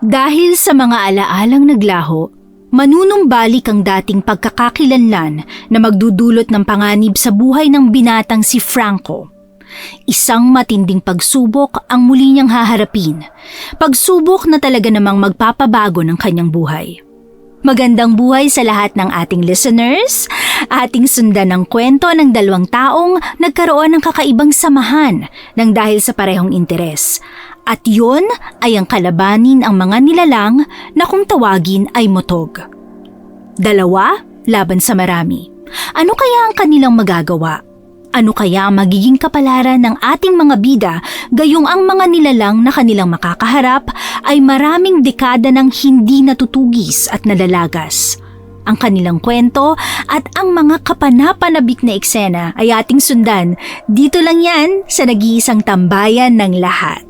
Dahil sa mga alaalang naglaho, manunumbalik ang dating pagkakakilanlan na magdudulot ng panganib sa buhay ng binatang si Franco. Isang matinding pagsubok ang muli niyang haharapin. Pagsubok na talaga namang magpapabago ng kanyang buhay. Magandang buhay sa lahat ng ating listeners. Ating sundan ang kwento ng dalawang taong nagkaroon ng kakaibang samahan ng dahil sa parehong interes. At yun ay ang kalabanin ang mga nilalang na kung tawagin ay motog. Dalawa laban sa marami. Ano kaya ang kanilang magagawa? Ano kaya ang magiging kapalaran ng ating mga bida gayong ang mga nilalang na kanilang makakaharap ay maraming dekada ng hindi natutugis at nalalagas? Ang kanilang kwento at ang mga kapanapanabik na eksena ay ating sundan. Dito lang yan sa nag-iisang tambayan ng lahat.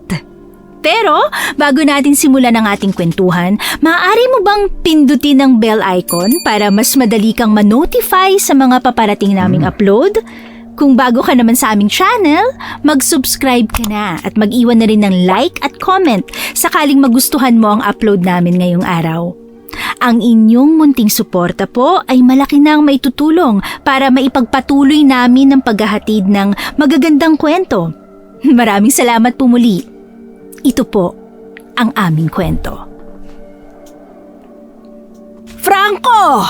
Pero bago natin simulan ang ating kwentuhan, maaari mo bang pindutin ang bell icon para mas madali kang ma-notify sa mga paparating naming upload? Kung bago ka naman sa aming channel, mag-subscribe ka na at mag-iwan na rin ng like at comment sakaling magustuhan mo ang upload namin ngayong araw. Ang inyong munting suporta po ay malaki na ang maitutulong para maipagpatuloy namin ang paghahatid ng magagandang kwento. Maraming salamat po muli. Ito po ang aming kwento. Franco!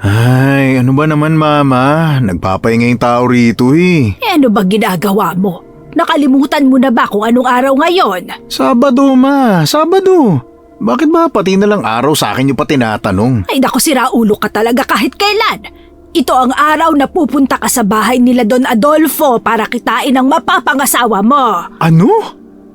Ay, ano ba naman mama? Nagpapahinga yung tao rito eh. Ano ba ginagawa mo? Nakalimutan mo na ba kung anong araw ngayon? Sabado ma, Sabado. Bakit ba pati na lang araw sa akin yung pa tinatanong? Ay naku, siraulo ka talaga kahit kailan. Ito ang araw na pupunta ka sa bahay nila Don Adolfo para kitain ang mapapangasawa mo. Ano?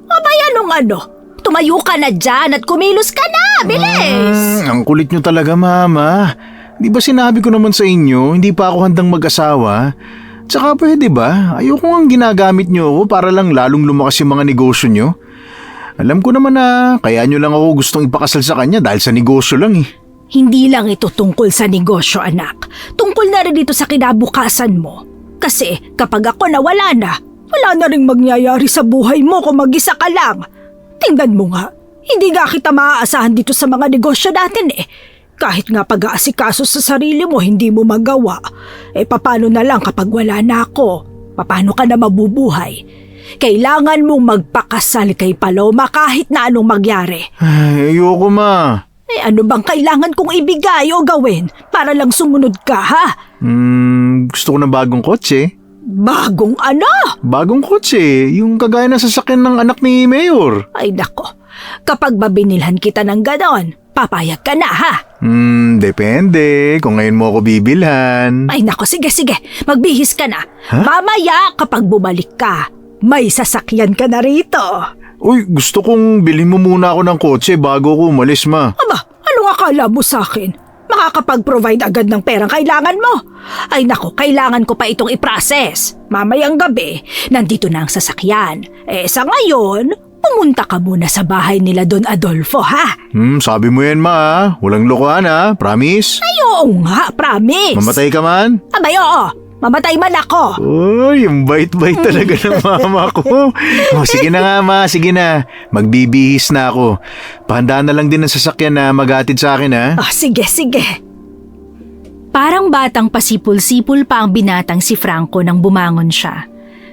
Abay, anong ano? Tumayo ka na dyan at kumilos ka na! Bilis! Ang kulit nyo talaga mama. Di ba sinabi ko naman sa inyo, hindi pa ako handang mag-asawa? Tsaka pwede ba? Ayoko nga ginagamit nyo ako para lang lalong lumakas yung mga negosyo nyo. Alam ko naman na kaya nyo lang ako gustong ipakasal sa kanya dahil sa negosyo lang eh. Hindi lang ito tungkol sa negosyo, anak. Tungkol na rin ito sa kinabukasan mo. Kasi kapag ako nawala na, wala na rin mangyayari sa buhay mo kung mag-isa ka lang. Tingnan mo nga, hindi nga kita maaasahan dito sa mga negosyo natin eh. Kahit nga pag-aasikaso sa sarili mo, hindi mo magawa. Eh paano na lang kapag wala na ako? Paano ka na mabubuhay? Kailangan mong magpakasal kay Paloma kahit na anong magyari. Ay, ayoko ma. Eh ano bang kailangan kong ibigay o gawin para lang sumunod ka, ha? Gusto ko ng bagong kotse. Bagong ano? Bagong kotse, yung kagaya ng sasakyan ng anak ni Mayor. Ay nako, kapag babinilhan kita ng ganon, papayag ka na, ha? Depende kung ngayon mo ako bibilhan. Ay nako, sige, magbihis ka na. Huh? Mamaya kapag bumalik ka, may sasakyan ka na rito. Uy, gusto kong bilhin mo muna ako ng kotse bago ako umalis ma. Aba, anong akala mo sa akin? Makakapag-provide agad ng perang kailangan mo. Ay nako, kailangan ko pa itong i-process. Mamayang gabi, nandito na ang sasakyan. Eh sa ngayon, pumunta ka muna sa bahay nila Don Adolfo, ha? Sabi mo yan ma, walang lokohan ha, promise? Ay oo nga, promise. Mamatay ka man? Abay oo, mamatay man ako. Uy, yung bait-bait talaga ng mama ko. Sige na nga ma, sige na. Magbibihis na ako. Pahandaan na lang din ang sasakyan na maghatid sa akin ha. Sige. Parang batang pasipul-sipul pa ang binatang si Franco nang bumangon siya.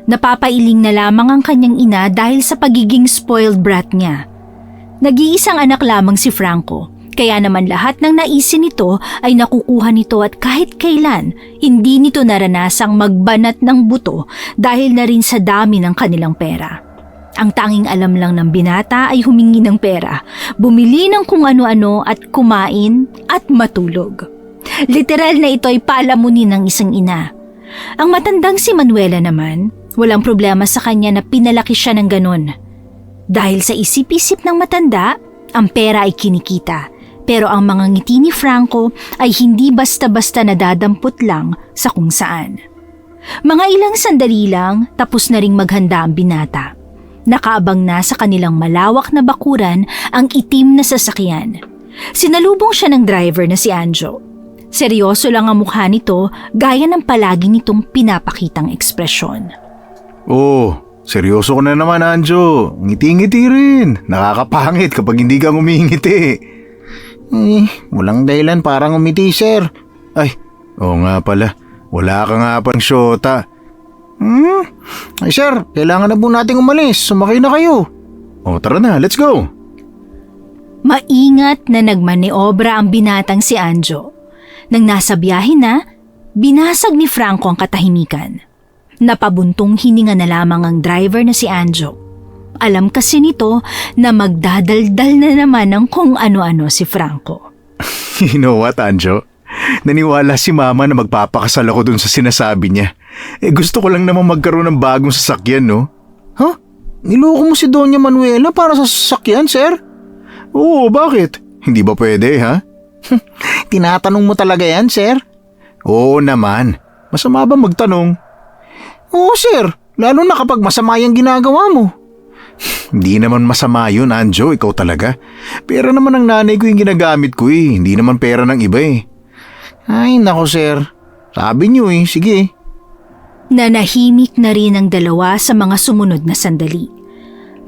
Napapailing na lamang ang kanyang ina dahil sa pagiging spoiled brat niya. Nag-iisang anak lamang si Franco, kaya naman lahat ng naisin nito ay nakukuha nito at kahit kailan hindi nito naranasang magbanat ng buto dahil na rin sa dami ng kanilang pera. Ang tanging alam lang ng binata ay humingi ng pera, bumili ng kung ano-ano at kumain at matulog. Literal na ito ay palamunin ng isang ina. Ang matandang si Manuela naman, walang problema sa kanya na pinalaki siya ng ganon. Dahil sa isip-isip ng matanda, ang pera ay kinikita. Pero ang mga ngiti ni Franco ay hindi basta-basta nadadampot lang sa kung saan. Mga ilang sandali lang, tapos na ring maghanda ang binata. Nakaabang na sa kanilang malawak na bakuran ang itim na sasakyan. Sinalubong siya ng driver na si Anjo. Seryoso lang ang mukha nito gaya ng palagi nitong pinapakitang ekspresyon. Oh, Seryoso ko na naman, Anjo. Ngiti-ngiti rin. Nakakapangit kapag hindi ka ngumingiti. Walang dahilan parang umiti, sir. Ay, oo nga pala. Wala ka nga pang syota. Ay, sir, kailangan na po nating umalis. Sumakay na kayo. O, tara na, let's go. Maingat na nagmaneobra ang binatang si Anjo. Nang nasa biyahe na, binasag ni Franco ang katahimikan. Napabuntong hininga na lamang ang driver na si Anjo. Alam kasi nito na magdadaldal na naman ng kung ano-ano si Franco. You know what, Anjo? Naniwala si Mama na magpapakasal ako dun sa sinasabi niya. Gusto ko lang naman magkaroon ng bagong sasakyan, no? Huh? Niloko mo si Doña Manuela para sa sasakyan, sir? Oo, bakit? Hindi ba pwede, ha? Tinatanong mo talaga yan, sir? Oo naman. Masama ba magtanong? Oo, sir. Lalo na kapag masama yung ginagawa mo. Hindi naman masama yun, Anjo. Ikaw talaga. Pera naman ang nanay ko yung ginagamit ko eh. Hindi naman pera ng iba eh. Ay, nako, sir. Sabi niyo eh. Sige. Nanahimik na rin ang dalawa sa mga sumunod na sandali.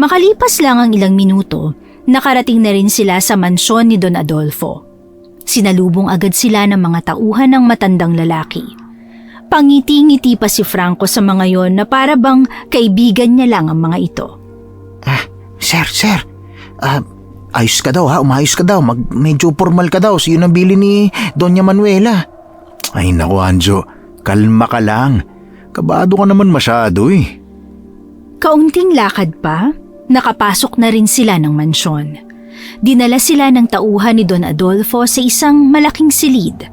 Makalipas lang ang ilang minuto, nakarating na rin sila sa mansyon ni Don Adolfo. Sinalubong agad sila ng mga tauhan ng matandang lalaki. Pangiti-ngiti pa si Franco sa mga yon na para bang kaibigan niya lang ang mga ito. Sir. Ayos ka daw ha, umayos ka daw. Medyo formal ka daw. Siyo nang bili ni Doña Manuela. Ay naku, Anjo. Kalma ka lang. Kabado ka naman masyado eh. Kaunting lakad pa, nakapasok na rin sila ng mansyon. Dinala sila ng tauhan ni Don Adolfo sa isang malaking silid.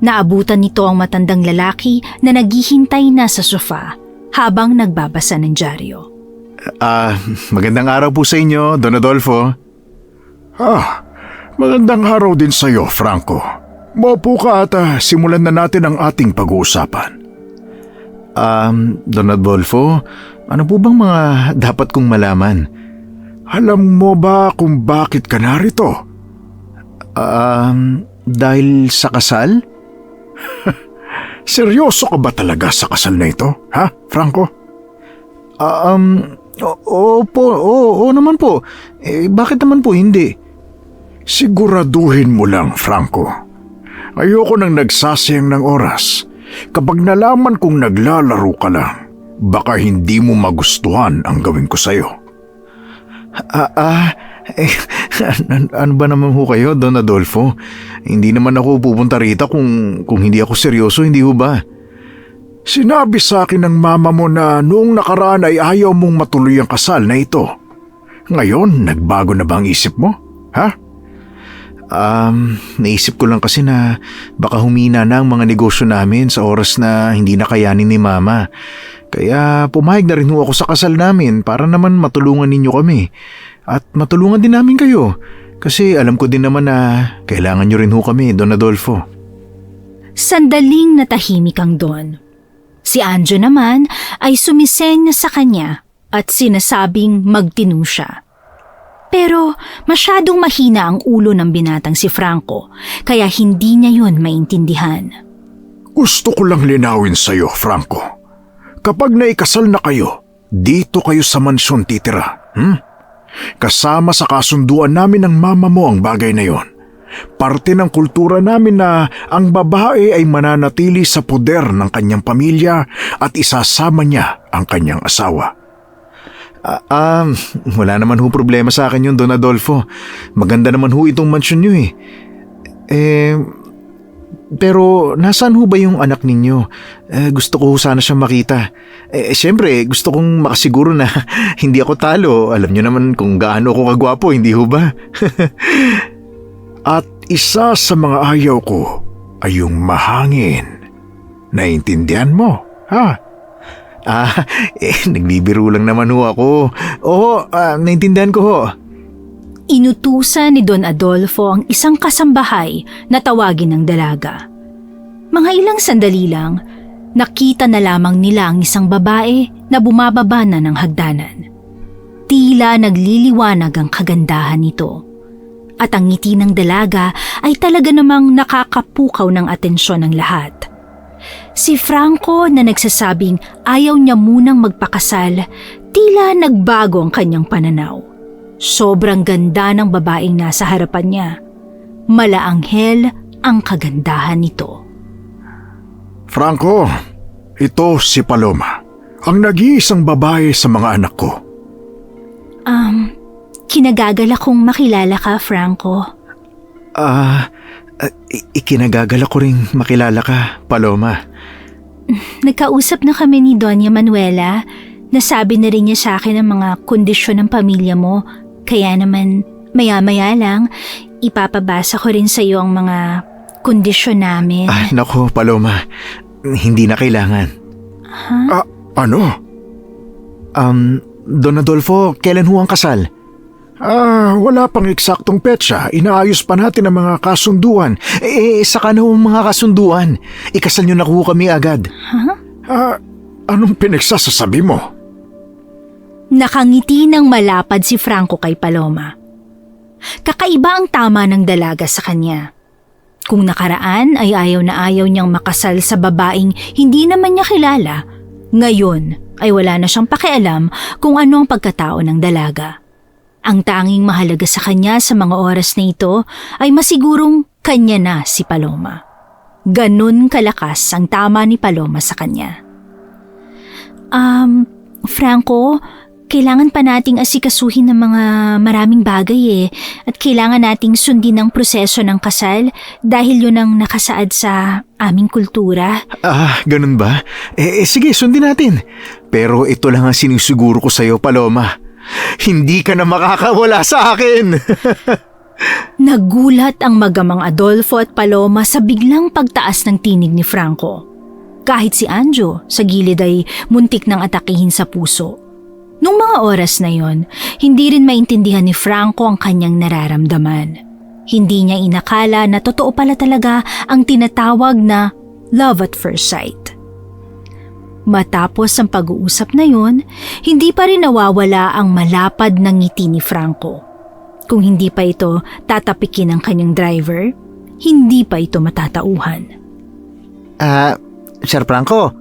Naabutan nito ang matandang lalaki na naghihintay na sa sofa habang nagbabasa ng dyaryo. Magandang araw po sa inyo, Don Adolfo. Magandang araw din sa iyo, Franco. Maupo ka at simulan na natin ang ating pag-uusapan. Don Adolfo, ano po bang mga dapat kong malaman? Alam mo ba kung bakit ka narito? Dahil sa kasal? Seryoso ka ba talaga sa kasal na ito, ha, Franco? Oo naman po. Bakit naman po hindi? Siguraduhin mo lang, Franco. Ayoko nang nagsasayang ng oras. Kapag nalaman kong naglalaro ka lang, baka hindi mo magustuhan ang gawin ko sa'yo. Ano ba naman ho kayo, Don Adolfo? Hindi naman ako pupunta rito kung hindi ako seryoso, hindi ho ba? Sinabi sa akin ng mama mo na noong nakaraan ay ayaw mong matuloy ang kasal na ito. Ngayon, nagbago na ba ang isip mo? Ha? Naisip ko lang kasi na baka humina na ang mga negosyo namin sa oras na hindi na kayanin ni Mama. Kaya pumayag na rin ho ako sa kasal namin para naman matulungan ninyo kami. At matulungan din namin kayo. Kasi alam ko din naman na kailangan nyo rin ho kami, Don Adolfo. Sandaling natahimik ang Don. Si Anjo naman ay sumisenya sa kanya at sinasabing magtinu siya. Pero masyadong mahina ang ulo ng binatang si Franco kaya hindi niya yun maintindihan. Gusto ko lang linawin sa'yo, Franco. Kapag naikasal na kayo, dito kayo sa mansyon titira. Kasama sa kasunduan namin ng mama mo ang bagay na yon. Parte ng kultura namin na ang babae ay mananatili sa poder ng kanyang pamilya at isasama niya ang kanyang asawa. Wala naman ho problema sa akin yun, Don Adolfo. Maganda naman ho itong mansyon nyo eh. Pero nasaan ho ba yung anak ninyo? Gusto ko sana siyang makita. Siyempre, gusto kong makasiguro na hindi ako talo. Alam nyo naman kung gaano ako kagwapo, hindi ho ba? At isa sa mga ayaw ko ay yung mahangin. Naintindihan mo, ha? Nagbibiro lang naman ho ako. Oo, naintindihan ko ho. Inutusan ni Don Adolfo ang isang kasambahay na tawagin ng dalaga. Mga ilang sandali lang, nakita na lamang nila ang isang babae na bumababa na ng hagdanan. Tila nagliliwanag ang kagandahan nito. At ang ngiti ng dalaga ay talaga namang nakakapukaw ng atensyon ng lahat. Si Franco na nagsasabing ayaw niya munang magpakasal, Tila nagbago ang kanyang pananaw. Sobrang ganda ng babaeng nasa harapan niya. Malaanghel ang kagandahan nito. Franco, ito si Paloma, ang nag-iisang babae sa mga anak ko. Kinagagala kong makilala ka, Franco. Ikinagagala ko ring makilala ka, Paloma. Nagkausap na kami ni Doña Manuela. Nasabi na rin niya sa akin ang mga kondisyon ng pamilya mo. Kaya naman, maya-maya lang, ipapabasa ko rin sa iyo ang mga kondisyon namin. Naku, Paloma. Hindi na kailangan. Ano? Don Adolfo, kailan ho ang kasal? Wala pang eksaktong petsa. Inaayos pa natin ang mga kasunduan. Saka na ho ang mga kasunduan. Ikasal nyo na ho kami agad. Anong pinagsasasabi mo? Nakangiti ng malapad si Franco kay Paloma. Kakaiba ang tama ng dalaga sa kanya. Kung nakaraan ay ayaw na ayaw niyang makasal sa babaeng hindi naman niya kilala, ngayon ay wala na siyang pakialam kung ano ang pagkatao ng dalaga. Ang tanging mahalaga sa kanya sa mga oras na ito ay masigurong kanya na si Paloma. Ganun kalakas ang tama ni Paloma sa kanya. Franco, kailangan pa nating asikasuhin ng mga maraming bagay at kailangan nating sundin ang proseso ng kasal dahil yun ang nakasaad sa aming kultura. Ganun ba? Sige, sundin natin. Pero ito lang ang sinisiguro ko sa'yo, Paloma. Hindi ka na makakawala sa akin! Nagulat ang magamang Adolfo at Paloma sa biglang pagtaas ng tinig ni Franco. Kahit si Anjo sa gilid ay muntik ng atakihin sa puso. Nung mga oras na yon, hindi rin maintindihan ni Franco ang kanyang nararamdaman. Hindi niya inakala na totoo pala talaga ang tinatawag na love at first sight. Matapos ang pag-uusap na yon, hindi pa rin nawawala ang malapad na ngiti ni Franco. Kung hindi pa ito tatapikin ng kanyang driver, hindi pa ito matatauhan. Sir Franco,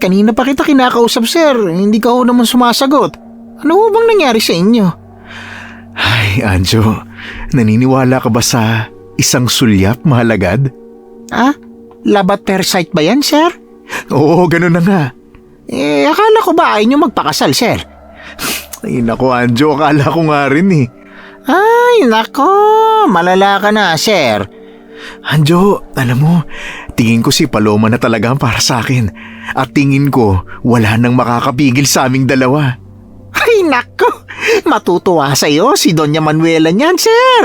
kanina pa kita kinakausap, sir. Hindi ka ho naman sumasagot. Ano ho bang nangyari sa inyo? Ay, Anjo, naniniwala ka ba sa isang sulyap, mahalagad? Love at first sight ba yan, sir? Oo, ganun na nga. Akala ko ba ayaw nyo magpakasal, sir? Ay, nako, Anjo, akala ko nga rin eh. Ay, nako, malala ka na, sir. Anjo, alam mo, tingin ko si Paloma na talaga ang para sa akin. At tingin ko, wala nang makakapigil sa aming dalawa. Ay, nako, matutuwa sa'yo si Doña Manuela niyan, sir.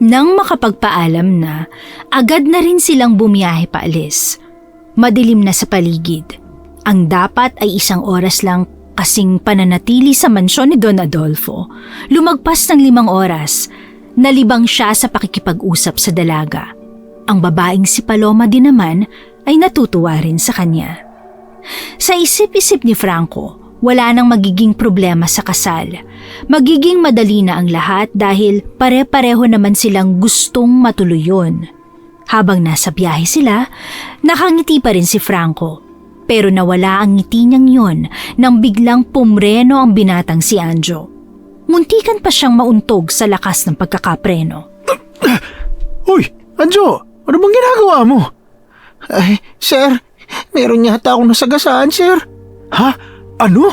Nang makapagpaalam na, agad na rin silang bumiyahe paalis. Madilim na sa paligid. Ang dapat ay 1 oras lang kasing pananatili sa mansyon ni Don Adolfo. Lumagpas ng 5 oras, nalibang siya sa pakikipag-usap sa dalaga. Ang babaeng si Paloma din naman ay natutuwa rin sa kanya. Sa isip-isip ni Franco, wala nang magiging problema sa kasal. Magiging madali na ang lahat dahil pare-pareho naman silang gustong matuloy yun. Habang nasa biyahe sila, nakangiti pa rin si Franco. Pero nawala ang ngiti niyang yon nang biglang pumreno ang binatang si Anjo. Muntikan pa siyang mauntog sa lakas ng pagkakapreno. Uy, Anjo, ano bang ginagawa mo? Ay, sir, meron yata akong nasagasaan, sir. Ha? Ano?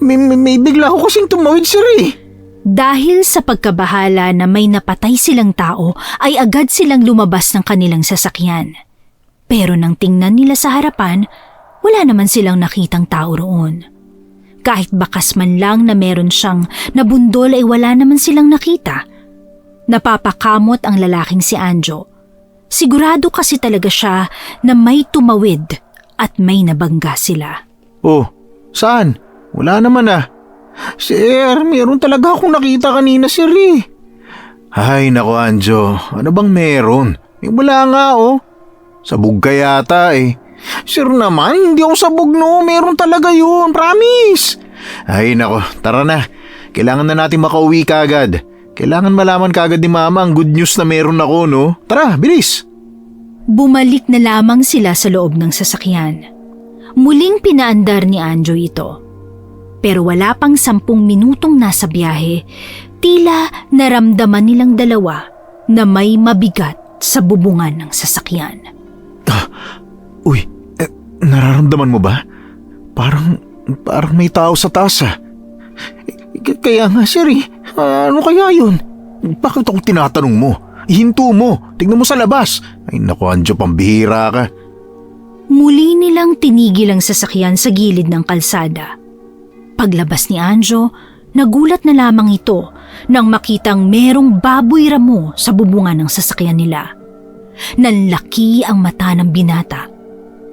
May bigla ako kasing tumawid, sir eh. Dahil sa pagkabahala na may napatay silang tao, ay agad silang lumabas ng kanilang sasakyan. Pero nang tingnan nila sa harapan, wala naman silang nakitang tao roon. Kahit bakas man lang na meron siyang nabundol ay wala naman silang nakita. Napapakamot ang lalaking si Anjo. Sigurado kasi talaga siya na may tumawid at may nabangga sila. Oh, saan? Wala naman ah. Sir, meron talaga akong nakita kanina, sir eh. Ay, nako Anjo, ano bang meron? Wala nga oh. Sabog ka yata eh. Sir naman, hindi ako sabog no. Meron talaga yun, promise. Ay, nako, tara na. Kailangan na natin makauwi kagad. Kailangan malaman kagad ni Mama ang good news na meron ako, no? Tara, bilis. Bumalik na lamang sila sa loob ng sasakyan. Muling pinaandar ni Anjo ito. Pero wala pang 10 minutong nasa biyahe, tila naramdaman nilang dalawa na may mabigat sa bubungan ng sasakyan. Uy, nararamdaman mo ba? Parang may tao sa taas ah. Kaya nga sir ano kaya yun? Bakit ako tinatanong mo? Ihinto mo, tignan mo sa labas. Ay naku Anjo, pambihira ka. Muli nilang tinigil ang sasakyan sa gilid ng kalsada. Paglabas ni Anjo, nagulat na lamang ito nang makitang merong baboy ramo sa bubungan ng sasakyan nila. Nanlaki ang mata ng binata.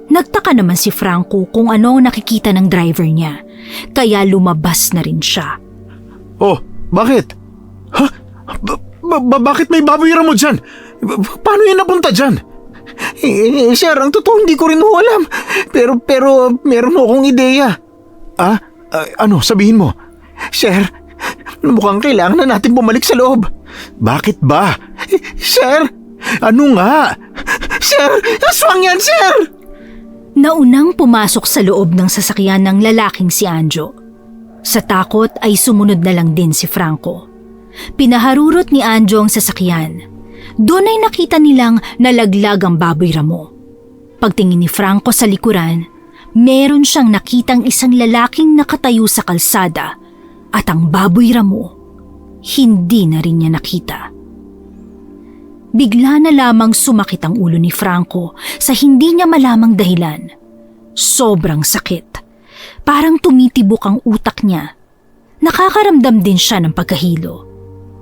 Nagtaka naman si Franco kung ano ang nakikita ng driver niya, kaya lumabas na rin siya. Oh, bakit? Ha? Bakit may baboy ramo dyan? Paano yan napunta dyan? Sir, ang totoo hindi ko rin alam. Pero meron akong ideya. Ano? Sabihin mo. Sir, mukhang kailangan na natin bumalik sa loob. Bakit ba? Sir, ano nga? Sir, aswang yan, sir! Naunang pumasok sa loob ng sasakyan ng lalaking si Anjo. Sa takot ay sumunod na lang din si Franco. Pinaharurot ni Anjo ang sasakyan. Doon ay nakita nilang nalaglag ang baboy ramo. Pagtingin ni Franco sa likuran, meron siyang nakitang isang lalaking nakatayo sa kalsada at ang baboy ramo, hindi na rin niya nakita. Bigla na lamang sumakit ang ulo ni Franco sa hindi niya malamang dahilan. Sobrang sakit. Parang tumitibok ang utak niya. Nakakaramdam din siya ng pagkahilo.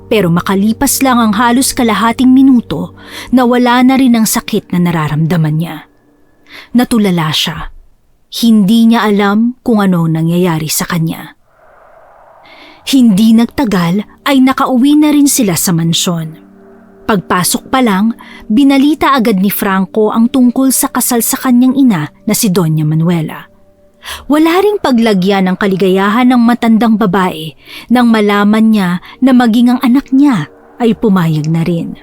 Pero makalipas lang ang halos kalahating minuto, nawala na rin ang sakit na nararamdaman niya. Natulala siya. Hindi niya alam kung ano nangyayari sa kanya. Hindi nagtagal ay nakauwi na rin sila sa mansyon. Pagpasok pa lang, binalita agad ni Franco ang tungkol sa kasal sa kanyang ina na si Doña Manuela. Wala ring paglagyan ng kaligayahan ng matandang babae nang malaman niya na maging ang anak niya ay pumayag na rin.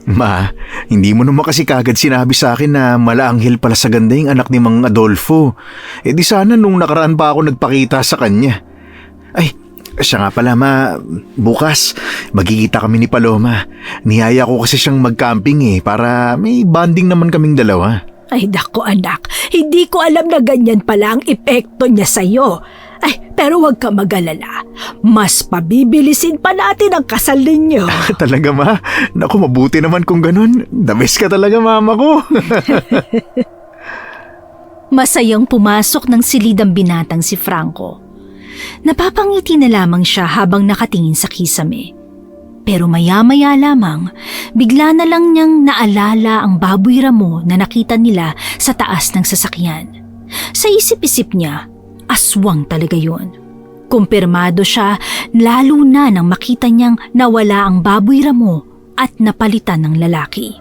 Ma, hindi mo naman kasi kagad sinabi sa akin na malaanghel pala sa ganda yung anak ni Mang Adolfo. Eh di sana nung nakaraan pa ako nagpakita sa kanya. Ay, siya nga pala ma, bukas magkikita kami ni Paloma. Niyaya ko kasi siyang mag-camping para may bonding naman kaming dalawa. Ay dako anak, hindi ko alam na ganyan pala ang epekto niya sa'yo. Ay, pero huwag ka mag-alala. Mas pabibilisin pa natin ang kasal ninyo. Talaga ma? Naku, mabuti naman kung ganun. The best ka talaga mama ko. Masayang pumasok ng silid ang binatang si Franco. Napapangiti na lamang siya habang nakatingin sa kisame. Pero maya-maya lamang, bigla na lang niyang naalala ang baboy ramo na nakita nila sa taas ng sasakyan. Sa isip-isip niya, aswang talaga yun. Kumpirmado siya lalo na nang makita niyang nawala ang baboy ramo at napalitan ng lalaki.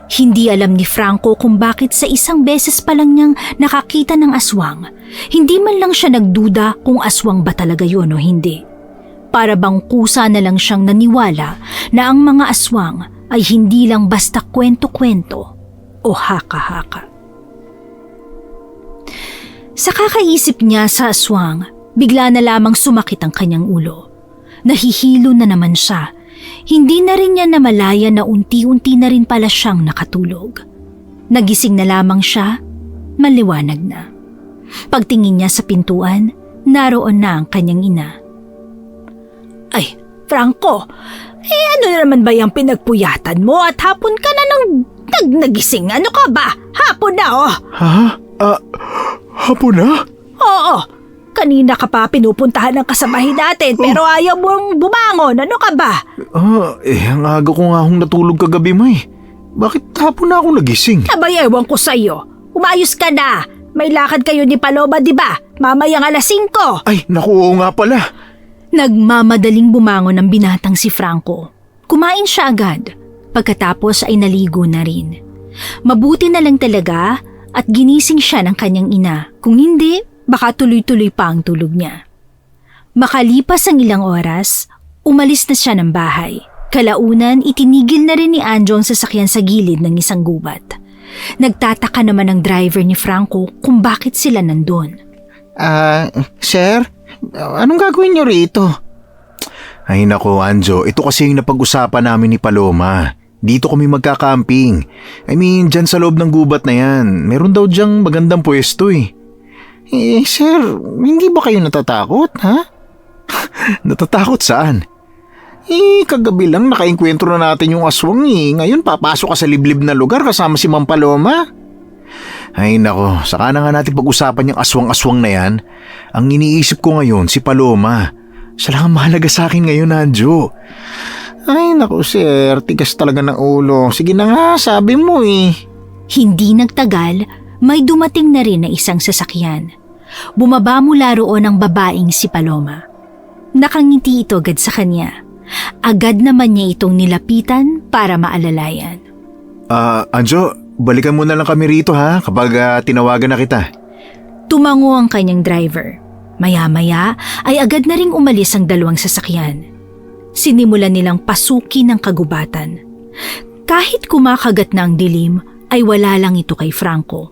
Hindi alam ni Franco kung bakit sa isang beses pa lang niyang nakakita ng aswang. Hindi man lang siya nagduda kung aswang ba talaga yun o hindi. Para bang kusa na lang siyang naniwala na ang mga aswang ay hindi lang basta kwento-kwento o haka-haka. Sa kakaisip niya sa aswang, bigla na lamang sumakit ang kanyang ulo. Nahihilo na naman siya. Hindi na rin niya namalaya na unti-unti na rin pala siyang nakatulog. Nagising na lamang siya, maliwanag na. Pagtingin niya sa pintuan, naroon na ang kanyang ina. Ay, Franco, ano naman ba yung pinagpuyatan mo at hapon ka na nang nagising? Ano ka ba? Hapon na Ha? Hapon na? Oo, kanina ka pa pinupuntahan ng kasamahin natin pero ayaw mong bumangon. Ano ka ba? Ang aga ko nga akong natulog kagabi mo Bakit hapon na ako nagising? Abay, ewan ko sa'yo. Umayos ka na. May lakad kayo ni Paloma, di ba? Mamayang alas 5. Ay, naku, oo nga pala. Nagmamadaling bumangon ang binatang si Franco. Kumain siya agad. Pagkatapos ay naligo na rin. Mabuti na lang talaga at ginising siya ng kanyang ina. Kung hindi, baka tuloy-tuloy pa ang tulog niya. Makalipas ang ilang oras, umalis na siya ng bahay. Kalaunan, itinigil na rin ni Anjo ang sasakyan sa gilid ng isang gubat. Nagtataka naman ang driver ni Franco kung bakit sila nandun. Sir, anong gagawin niyo rito? Ay nako, Anjo, ito kasi yung napag-usapan namin ni Paloma. Dito kami magka-camping. I mean, dyan sa loob ng gubat na yan. Meron daw dyang magandang pwesto eh. Sir, hindi ba kayo natatakot, ha? Natatakot saan? Kagabi lang nakainkwentro na natin yung aswang eh. Ngayon papasok ka sa liblib na lugar kasama si Ma'am Paloma. Ay nako, saka na nga natin pag-usapan yung aswang-aswang na yan. Ang iniisip ko ngayon si Paloma. Siya lang ang mahalaga sa akin ngayon, Anjo. Ay nako sir, tigas talaga ng ulo. Sige na nga, sabi mo eh. Hindi nagtagal, may dumating na rin na isang sasakyan. Bumaba mula roon ang babaeng si Paloma. Nakangiti ito agad sa kanya. Agad naman niya itong nilapitan para maalalayan. Anjo, balikan mo na lang kami rito ha kapag tinawagan na kita. Tumango ang kanyang driver. Maya-maya ay agad na ring umalis ang dalawang sasakyan. Sinimulan nilang pasukin ng kagubatan. Kahit kumakagat na ang dilim, ay wala lang ito kay Franco.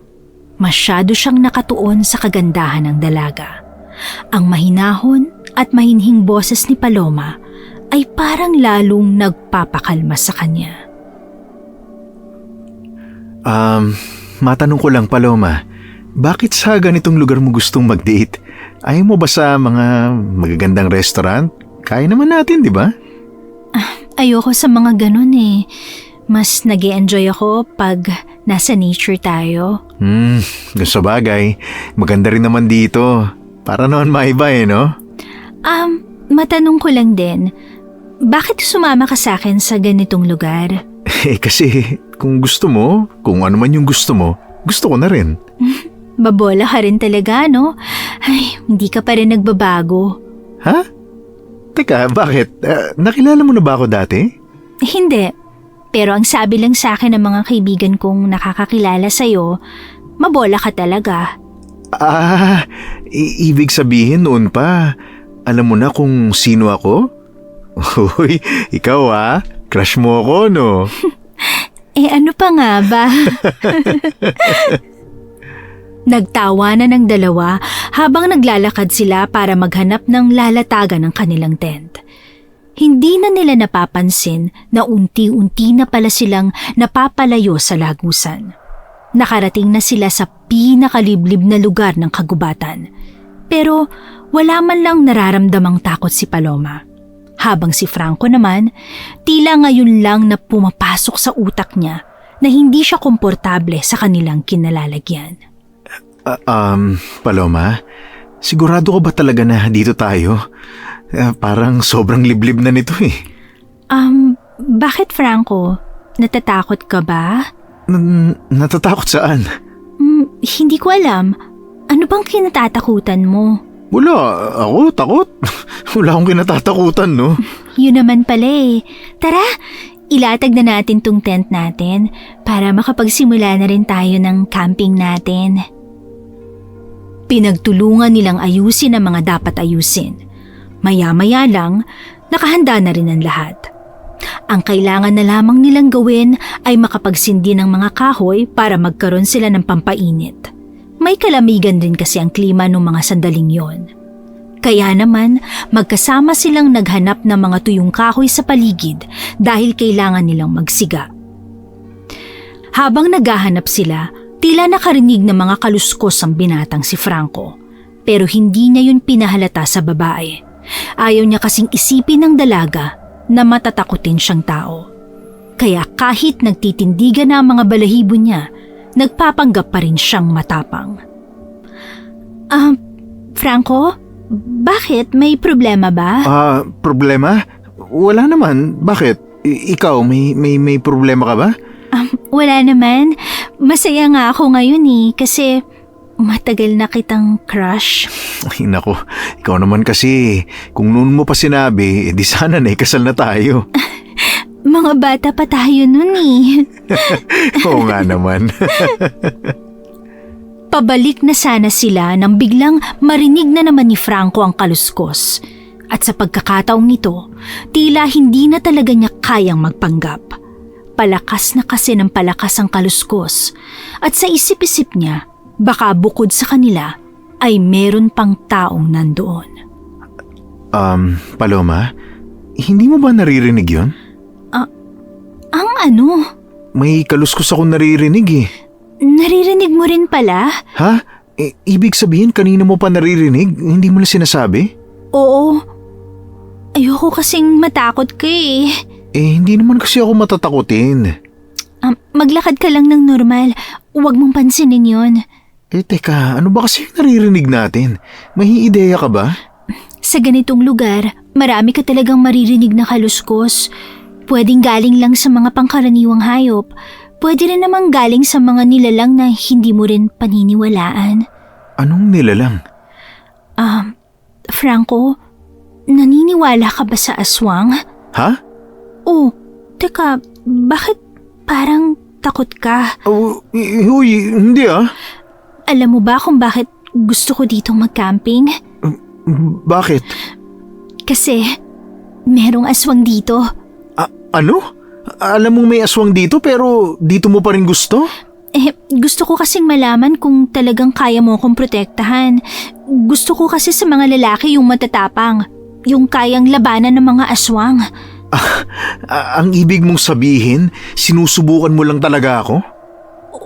Masyado siyang nakatuon sa kagandahan ng dalaga. Ang mahinahon at mahinhing boses ni Paloma ay parang lalong nagpapakalma sa kanya. Matanong ko lang Paloma, bakit sa ganitong lugar mo gustong mag-date? Ayaw mo ba sa mga magagandang restaurant? Kaya naman natin, di ba? Ayoko sa mga ganun eh. Mas nag-e-enjoy ako pag nasa nature tayo. Sa bagay. Maganda rin naman dito. Para naman maiba eh, no? Matanong ko lang din, bakit sumama ka sa akin sa ganitong lugar? Kasi kung gusto mo, kung ano man yung gusto mo, gusto ko na rin. Babola ka rin talaga, no? Ay, hindi ka pa rin nagbabago. Ha? Teka, bakit? Nakilala mo na ba ako dati? Hindi. Pero ang sabi lang sa akin ng mga kaibigan kong nakakakilala sa'yo, mabola ka talaga. Ibig sabihin noon pa, alam mo na kung sino ako? Uy, ikaw crush mo ako, no? Ano pa nga ba? Nagtawanan ng dalawa habang naglalakad sila para maghanap ng lalatagan ng kanilang tent. Hindi na nila napapansin na unti-unti na pala silang napapalayo sa lagusan. Nakarating na sila sa pinakaliblib na lugar ng kagubatan. Pero wala man lang nararamdamang takot si Paloma. Habang si Franco naman, tila ngayon lang na pumapasok sa utak niya na hindi siya komportable sa kanilang kinalalagyan. Paloma, sigurado ka ba talaga na dito tayo? Parang sobrang liblib na nito eh. Bakit Franco? Natatakot ka ba? Natatakot saan? Hindi ko alam. Ano bang kinatatakutan mo? Wala, ako takot. Wala akong kinatatakutan, no? Yun naman pala eh. Tara, ilatag na natin tong tent natin para makapagsimula na rin tayo ng camping natin. Pinagtulungan nilang ayusin ang mga dapat ayusin. Maya-maya lang, nakahanda na rin ang lahat. Ang kailangan na lamang nilang gawin ay makapagsindi ng mga kahoy para magkaroon sila ng pampainit. May kalamigan din kasi ang klima ng mga sandaling yon. Kaya naman, magkasama silang naghanap ng mga tuyong kahoy sa paligid dahil kailangan nilang magsiga. Habang naghahanap sila, tila nakarinig ng mga kaluskos ang binatang si Franco. Pero hindi niya yun pinahalata sa babae. Ayaw niya kasing isipin ng dalaga na matatakutin siyang tao. Kaya kahit nagtitindigan na ang mga balahibo niya, nagpapanggap pa rin siyang matapang. Franco? Bakit? May problema ba? Problema? Wala naman. Bakit? Ikaw, may problema ka ba? Wala naman. Masaya nga ako ngayon kasi matagal na kitang crush. Ay nako, ikaw naman kasi. Kung noon mo pa sinabi, di sana na ikasal na tayo. Mga bata pa tayo nun Oo nga naman. Pabalik na sana sila nang biglang marinig na naman ni Franco ang kaluskos. At sa pagkakataong ito, tila hindi na talaga niya kayang magpanggap. Palakas na kasi ng palakas ang kaluskos. At sa isip-isip niya, baka bukod sa kanila, ay meron pang taong nandoon. Paloma, hindi mo ba naririnig yun? Ang ano? May kaluskos akong naririnig eh. Naririnig mo rin pala? Ha? Ibig sabihin kanina mo pa naririnig? Hindi mo na sinasabi? Oo. Ayoko kasing matakot ka eh. Hindi naman kasi ako matatakutin. Maglakad ka lang ng normal. Huwag mong pansinin yun. Teka, ano ba kasi yung naririnig natin? May ideya ka ba? Sa ganitong lugar, marami ka talagang maririnig na kaluskos. Pwedeng galing lang sa mga pangkaraniwang hayop. Pwede rin namang galing sa mga nilalang na hindi mo rin paniniwalaan. Anong nilalang? Franco, naniniwala ka ba sa aswang? Ha? Oh, teka, bakit parang takot ka? Huy, hindi ah. Alam mo ba kung bakit gusto ko ditong mag-camping? Bakit? Kasi merong aswang dito. Ano? Alam mong may aswang dito pero dito mo pa rin gusto? Gusto ko kasing malaman kung talagang kaya mo akong protektahan. Gusto ko kasi sa mga lalaki yung matatapang, yung kayang labanan ng mga aswang. Ang ibig mong sabihin, sinusubukan mo lang talaga ako?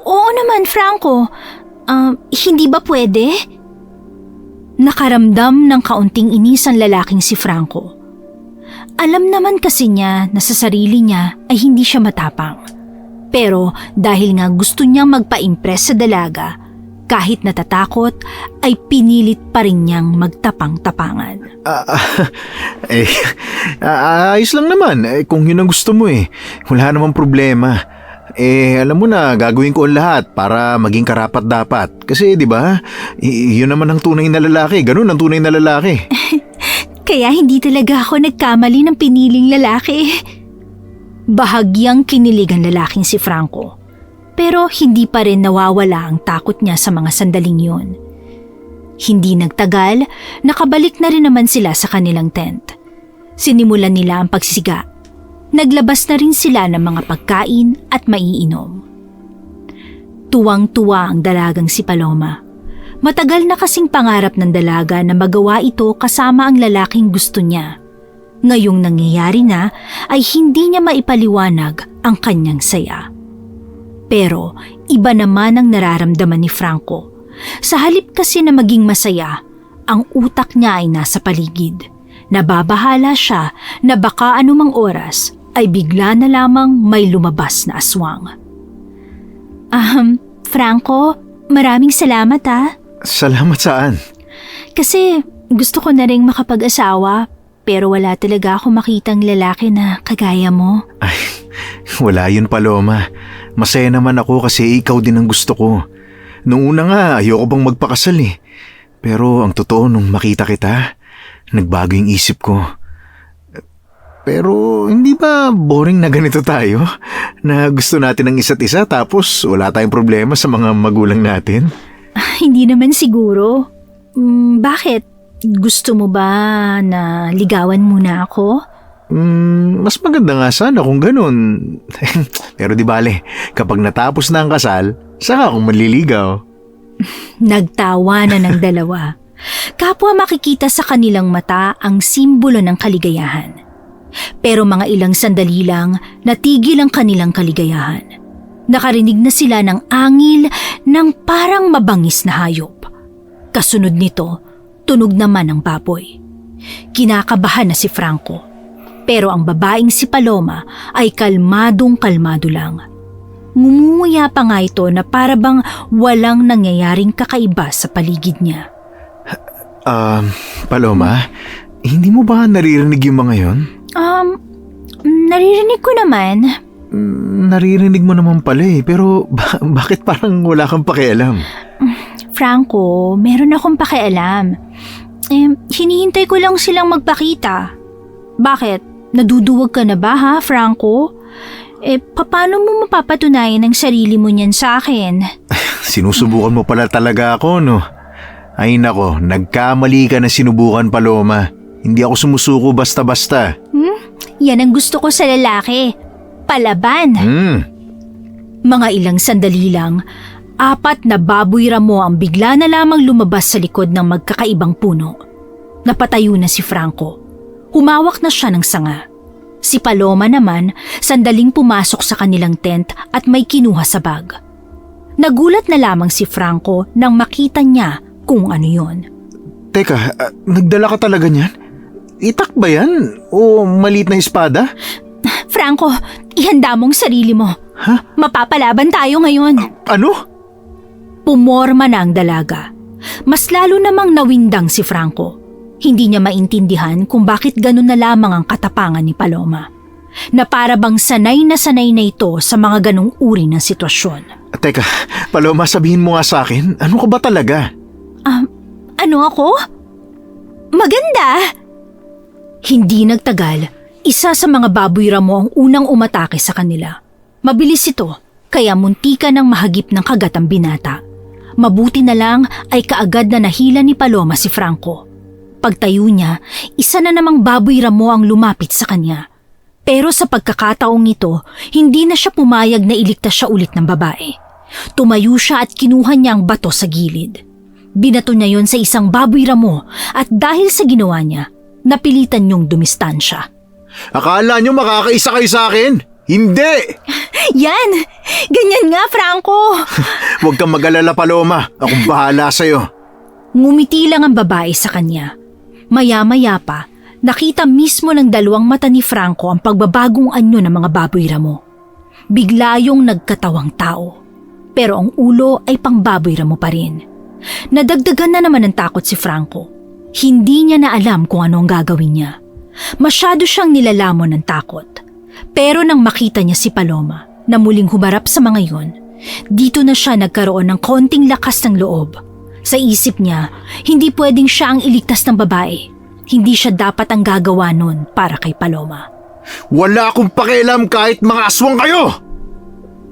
Oo naman, Franco. Hindi ba pwede? Nakaramdam ng kaunting inis ang lalaking si Franco. Alam naman kasi niya na sa sarili niya ay hindi siya matapang. Pero dahil nga gusto niyang magpa-impress sa dalaga, kahit natatakot ay pinilit pa rin niyang magtapang-tapangan. Ayos lang naman kung yun ang gusto mo eh. Wala namang problema. Alam mo na, gagawin ko ang lahat para maging karapat-dapat. Kasi di ba, yun naman ang tunay na lalaki. Ganun ang tunay na lalaki. Kaya hindi talaga ako nagkamali ng piniling lalaki. Bahagyang kinilig ang lalaking si Franco. Pero hindi pa rin nawawala ang takot niya sa mga sandaling yun. Hindi nagtagal, nakabalik na rin naman sila sa kanilang tent. Sinimulan nila ang pagsisiga. Naglabas na rin sila ng mga pagkain at maiinom. Tuwang-tuwa ang dalagang si Paloma. Matagal na kasing pangarap ng dalaga na magawa ito kasama ang lalaking gusto niya. Ngayong nangyayari na ay hindi niya maipaliwanag ang kanyang saya. Pero iba naman ang nararamdaman ni Franco. Sa halip kasi na maging masaya, ang utak niya ay nasa paligid. Nababahala siya na baka anumang oras ay bigla na lamang may lumabas na aswang. Franco, maraming salamat ah. Salamat saan? Kasi gusto ko na rin makapag-asawa pero wala talaga ako makitang lalaki na kagaya mo. Ay, wala yun Paloma. Masaya naman ako kasi ikaw din ang gusto ko. Noong una nga ayoko bang magpakasal eh. Pero ang totoo nung makita kita, nagbago yung isip ko. Pero hindi ba boring na ganito tayo? Na gusto natin ang isa't isa tapos wala tayong problema sa mga magulang natin? Hindi naman siguro. Bakit? Gusto mo ba na ligawan muna ako? Mas maganda nga sana kung ganun. Pero di bale, kapag natapos na ang kasal, saka akong manliligaw. Nagtawa na ng dalawa. Kapwa makikita sa kanilang mata ang simbolo ng kaligayahan. Pero mga ilang sandali lang, natigil ang kanilang kaligayahan. Nakarinig na sila ng angil ng parang mabangis na hayop. Kasunod nito, tunog naman ng baboy. Kinakabahan na si Franco. Pero ang babaeng si Paloma ay kalmadong-kalmado lang. Ngumunguya pa nga ito na parabang walang nangyayaring kakaiba sa paligid niya. Paloma, hindi mo ba naririnig yung mga yon? Naririnig ko naman. Naririnig mo naman pala eh, pero bakit parang wala kang pakialam? Franco, meron akong pakialam. Hinihintay ko lang silang magpakita. Bakit? Naduduwag ka na ba ha, Franco? Paano mo mapapatunayan ang sarili mo niyan sa akin? Sinusubukan mo pala talaga ako, no? Ay nako, nagkamali ka na sinubukan, Paloma. Hindi ako sumusuko basta-basta. Yan ang gusto ko sa lalaki. Palaban. Mga ilang sandali lang 4 na baboy ramo ang bigla na lamang lumabas sa likod ng magkakaibang puno. Napatayo na si Franco. Humawak na siya ng sanga. Si Paloma naman, sandaling pumasok sa kanilang tent at may kinuha sa bag. Nagulat na lamang si Franco nang makita niya kung ano yon. Teka, nagdala ka talaga niyan? Itak ba yan? O maliit na espada? Franco, ihanda mong sarili mo. Ha? Mapapalaban tayo ngayon. Ano? Pumorma na ang dalaga. Mas lalo namang nawindang si Franco. Hindi niya maintindihan kung bakit ganun na lamang ang katapangan ni Paloma. Na para bang sanay na ito sa mga ganong uri ng sitwasyon. Teka, Paloma, sabihin mo nga sa akin, ano ka ba talaga? Ano ako? Maganda! Hindi nagtagal, isa sa mga baboy ramo ang unang umatake sa kanila. Mabilis ito, kaya muntika ng mahagip ng kagat ang binata. Mabuti na lang ay kaagad na nahila ni Paloma si Franco. Pagtayo niya, isa na namang baboy ramo ang lumapit sa kanya. Pero sa pagkakataong ito, hindi na siya pumayag na iligtas siya ulit ng babae. Tumayo siya at kinuha niya ang bato sa gilid. Binato niya yon sa isang baboy ramo at dahil sa ginawa niya, napilitan niyong dumistansya. Akala niyo makakaisa kayo sa akin? Hindi! Yan! Ganyan nga, Franco! Huwag kang mag-alala, Paloma. Akong bahala sa'yo. Ngumiti lang ang babae sa kanya. Maya-maya pa, nakita mismo ng dalawang mata ni Franco ang pagbabagong anyo ng mga baboy ramo. Bigla yung nagkatawang tao. Pero ang ulo ay pang baboy ramo pa rin. Nadagdagan na naman ng takot si Franco. Hindi niya na alam kung ano ang gagawin niya. Masyado siyang nilalamon ng takot. Pero nang makita niya si Paloma na muling humarap sa mga yon, dito na siya nagkaroon ng konting lakas ng loob. Sa isip niya, hindi pwedeng siya ang iligtas ng babae. Hindi siya dapat ang gagawa nun para kay Paloma. Wala akong pakialam kahit mga aswang kayo!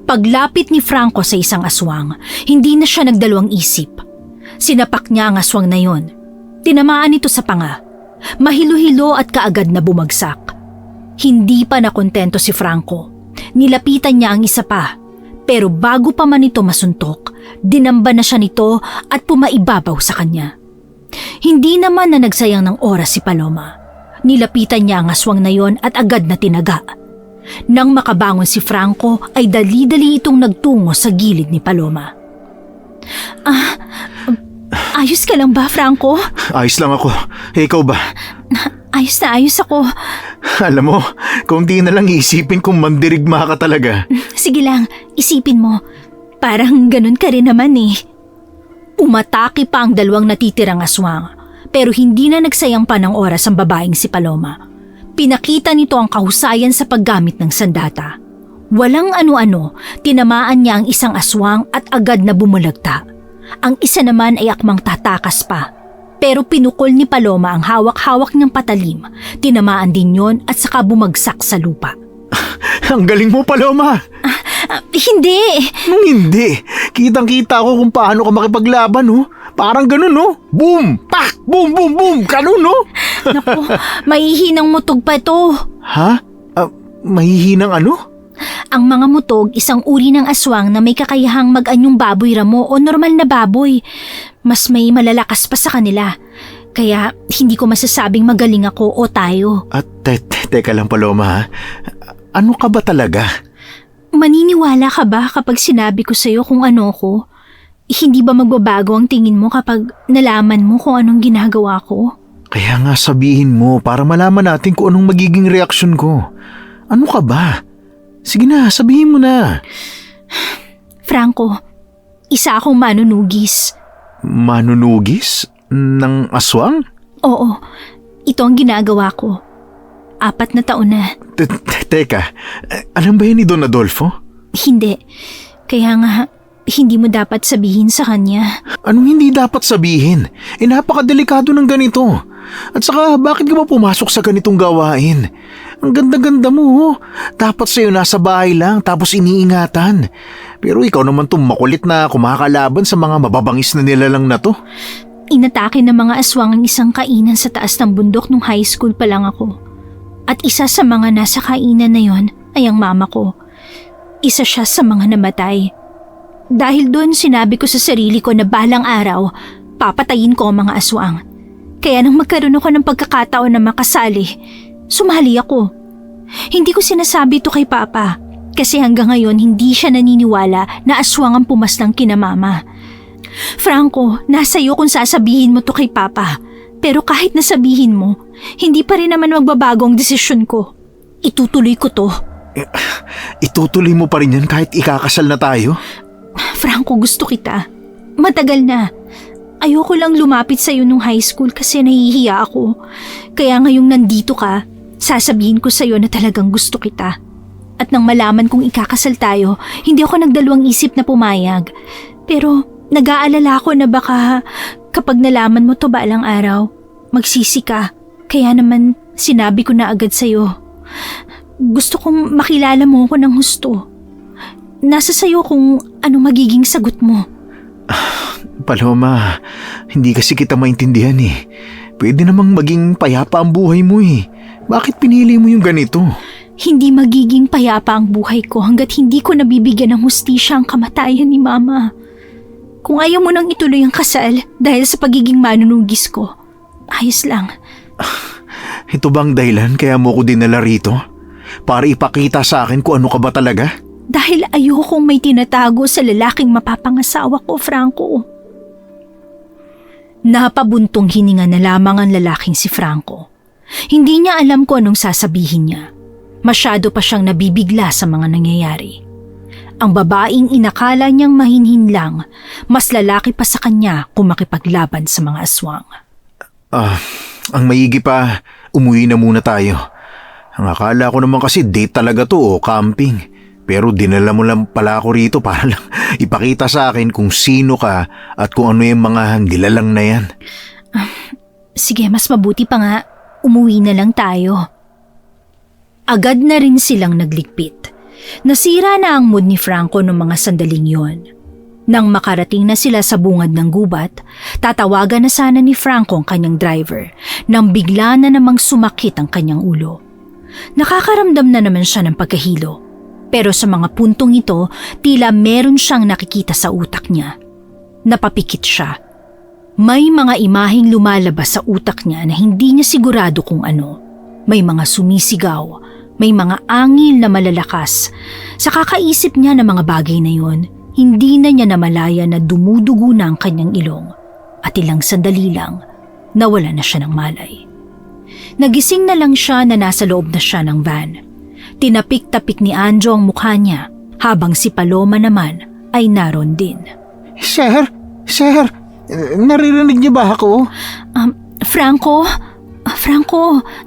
Paglapit ni Franco sa isang aswang, hindi na siya nagdalawang isip. Sinapak niya ang aswang na yon. Tinamaan ito sa panga. Mahilo-hilo at kaagad na bumagsak. Hindi pa nakontento si Franco. Nilapitan niya ang isa pa. Pero bago pa man ito masuntok, dinamba na siya nito at pumaibabaw sa kanya. Hindi naman na nagsayang ng oras si Paloma. Nilapitan niya ang aswang na yon at agad na tinaga. Nang makabangon si Franco ay dali-dali itong nagtungo sa gilid ni Paloma. Ayos ka lang ba, Franco? Ayos lang ako. Ikaw ba? Ayos na ayos ako. Alam mo, kung di na lang isipin kung mandirigma ka talaga. Sige lang, isipin mo. Parang ganun ka rin naman eh. Umatake pa ang dalawang natitirang aswang, pero hindi na nagsayang pa ng oras ang babaeng si Paloma. Pinakita nito ang kahusayan sa paggamit ng sandata. Walang ano-ano, tinamaan niya ang isang aswang at agad na bumulagta. Ang isa naman ay akmang tatakas pa. Pero pinukol ni Paloma ang hawak-hawak niyang patalim. Tinamaan din yon at saka bumagsak sa lupa. Ang galing mo, Paloma! Hindi! Nung hindi, kitang-kita ko kung paano ka makipaglaban, no? Parang ganun, no? Boom! Pak! Boom, boom, boom! Ganun, no? Naku, mahihinang mutog pa ito. Ha? Mahihinang ano? Ang mga mutog, isang uri ng aswang na may kakayahang mag-anyong baboy ramo o normal na baboy. Mas may malalakas pa sa kanila. Kaya hindi ko masasabing magaling ako o tayo. At teka lang, Paloma, ha? Ano ka ba talaga? Maniniwala ka ba kapag sinabi ko sa'yo kung ano ko? Hindi ba magbabago ang tingin mo kapag nalaman mo kung anong ginagawa ko? Kaya nga sabihin mo para malaman natin kung anong magiging reaksyon ko. Ano ka ba? Sige na, sabihin mo na. Franco, isa akong manunugis. Manunugis? Ng aswang? Oo, ito ang ginagawa ko. 4 na taon na. Teka, alam ba yan ni Don Adolfo? Hindi. Kaya nga, hindi mo dapat sabihin sa kanya. Anong hindi dapat sabihin? Napakadelikado ng ganito. At saka, bakit ka ba pumasok sa ganitong gawain? Ang ganda-ganda mo, oh. Dapat sa'yo nasa bahay lang tapos iniingatan. Pero ikaw naman tong makulit na kumakalaban sa mga mababangis na nilalang na to. Inatake ng mga aswang ang isang kainan sa taas ng bundok nung high school pa lang ako. At isa sa mga nasa kainan na yon ay ang mama ko. Isa siya sa mga namatay. Dahil doon sinabi ko sa sarili ko na balang araw, papatayin ko ang mga aswang. Kaya nang magkaroon ako ng pagkakataon na makasali, sumali ako. Hindi ko sinasabi ito kay Papa kasi hanggang ngayon hindi siya naniniwala na aswang ang pumaslang kina Mama. Franco, nasa iyo kung sasabihin mo to kay Papa. Pero kahit nasabihin mo, hindi pa rin naman magbabago ang desisyon ko. Itutuloy ko to. Itutuloy mo pa rin yan kahit ikakasal na tayo? Franco, gusto kita. Matagal na. Ayoko lang lumapit sa iyo nung high school kasi nahihiya ako. Kaya ngayong nandito ka, sasabihin ko sa iyo na talagang gusto kita. At nang malaman kong ikakasal tayo, hindi ako nagdalawang isip na pumayag. Pero nag-aalala ako na baka kapag nalaman mo to balang araw, magsisi ka. Kaya naman sinabi ko na agad sa iyo. Gusto kong makilala mo ako ng husto. Nasa sayo kung ano magiging sagot mo. Paloma, hindi kasi kita maintindihan eh. Pwede namang maging payapa ang buhay mo eh. Bakit pinili mo yung ganito? Hindi magiging payapa ang buhay ko hanggat hindi ko nabibigyan ng hustisya ang kamatayan ni Mama. Kung ayaw mo nang ituloy ang kasal dahil sa pagiging manunugis ko, ayos lang. Ito bang dahilan kaya mo ko dinala rito? Para ipakita sa akin kung ano ka ba talaga? Dahil ayokong may tinatago sa lalaking mapapangasawa ko, Franco. Napabuntong hininga na lamang ang lalaking si Franco. Hindi niya alam kung anong sasabihin niya. Masyado pa siyang nabibigla sa mga nangyayari. Ang babaeng inakala niyang mahinhin lang, mas lalaki pa sa kanya kung makipaglaban sa mga aswang. Ang maigi pa, umuwi na muna tayo. Ang akala ko naman kasi date talaga to o camping. Pero dinala mo lang pala ako rito para lang ipakita sa akin kung sino ka at kung ano yung mga nilalang na yan. Sige, mas mabuti pa nga, umuwi na lang tayo. Agad na rin silang nagligpit. Nasira na ang mood ni Franco noong mga sandaling yon. Nang makarating na sila sa bungad ng gubat, tatawagan na sana ni Franco ang kanyang driver nang bigla na namang sumakit ang kanyang ulo. Nakakaramdam na naman siya ng pagkahilo. Pero sa mga puntong ito, tila meron siyang nakikita sa utak niya. Napapikit siya. May mga imaheng lumalabas sa utak niya na hindi niya sigurado kung ano. May mga sumisigaw, may mga angil na malalakas. Sa kakaisip niya ng mga bagay na yon, hindi na niya namalaya na dumudugo na ang kanyang ilong. At ilang sandali lang, nawala na siya ng malay. Nagising na lang siya na nasa loob na siya ng van. Tinapik-tapik ni Anjo ang mukha niya habang si Paloma naman ay naroon din. Sir, naririnig niyo ba ako? Franco,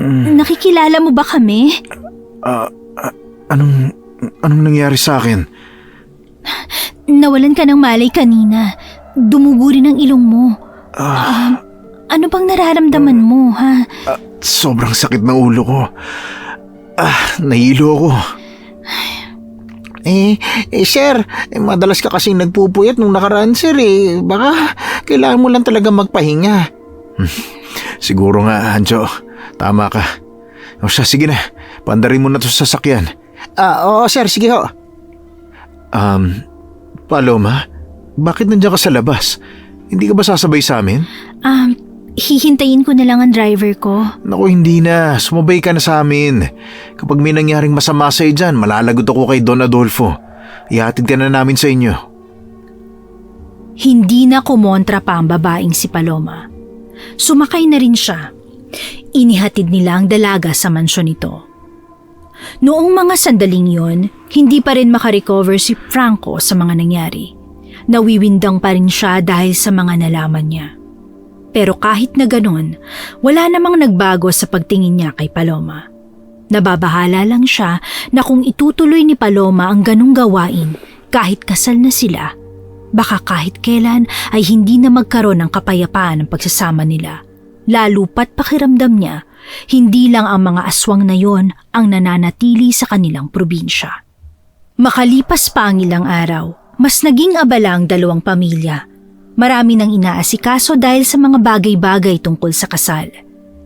nakikilala mo ba kami? Anong nangyari sa akin? Nawalan ka ng malay kanina. Dumugo rin ang ilong mo. Ano bang nararamdaman mo, ha? Sobrang sakit ng ulo ko. Nahilo ako. Sir, madalas ka kasing nagpupuyat nung nakaraan, sir eh. Baka kailangan mo lang talaga magpahinga. Siguro nga, Anjo. Tama ka. O siya, sige na. Pandarin mo na to sa sasakyan. Oo, sir. Sige ho. Paloma, bakit nandiyan ka sa labas? Hindi ka ba sasabay sa amin? Hihintayin ko na lang ang driver ko. Naku, hindi na. Sumabay ka na sa amin. Kapag may nangyaring masama sa'yo dyan, malalagot ako kay Don Adolfo. Ihatid ka na namin sa inyo. Hindi na kumontra pa ang babaeng si Paloma. Sumakay na rin siya. Inihatid nila ang dalaga sa mansyon nito. Noong mga sandaling yon, hindi pa rin makarecover si Franco sa mga nangyari. Nawiwindang pa rin siya dahil sa mga nalaman niya. Pero kahit na ganon, wala namang nagbago sa pagtingin niya kay Paloma. Nababahala lang siya na kung itutuloy ni Paloma ang ganong gawain kahit kasal na sila, baka kahit kailan ay hindi na magkaroon ng kapayapaan ang pagsasama nila. Lalo pat pakiramdam niya, hindi lang ang mga aswang na yon ang nananatili sa kanilang probinsya. Makalipas pa ang ilang araw, mas naging abala ang dalawang pamilya. Marami nang inaasikaso dahil sa mga bagay-bagay tungkol sa kasal.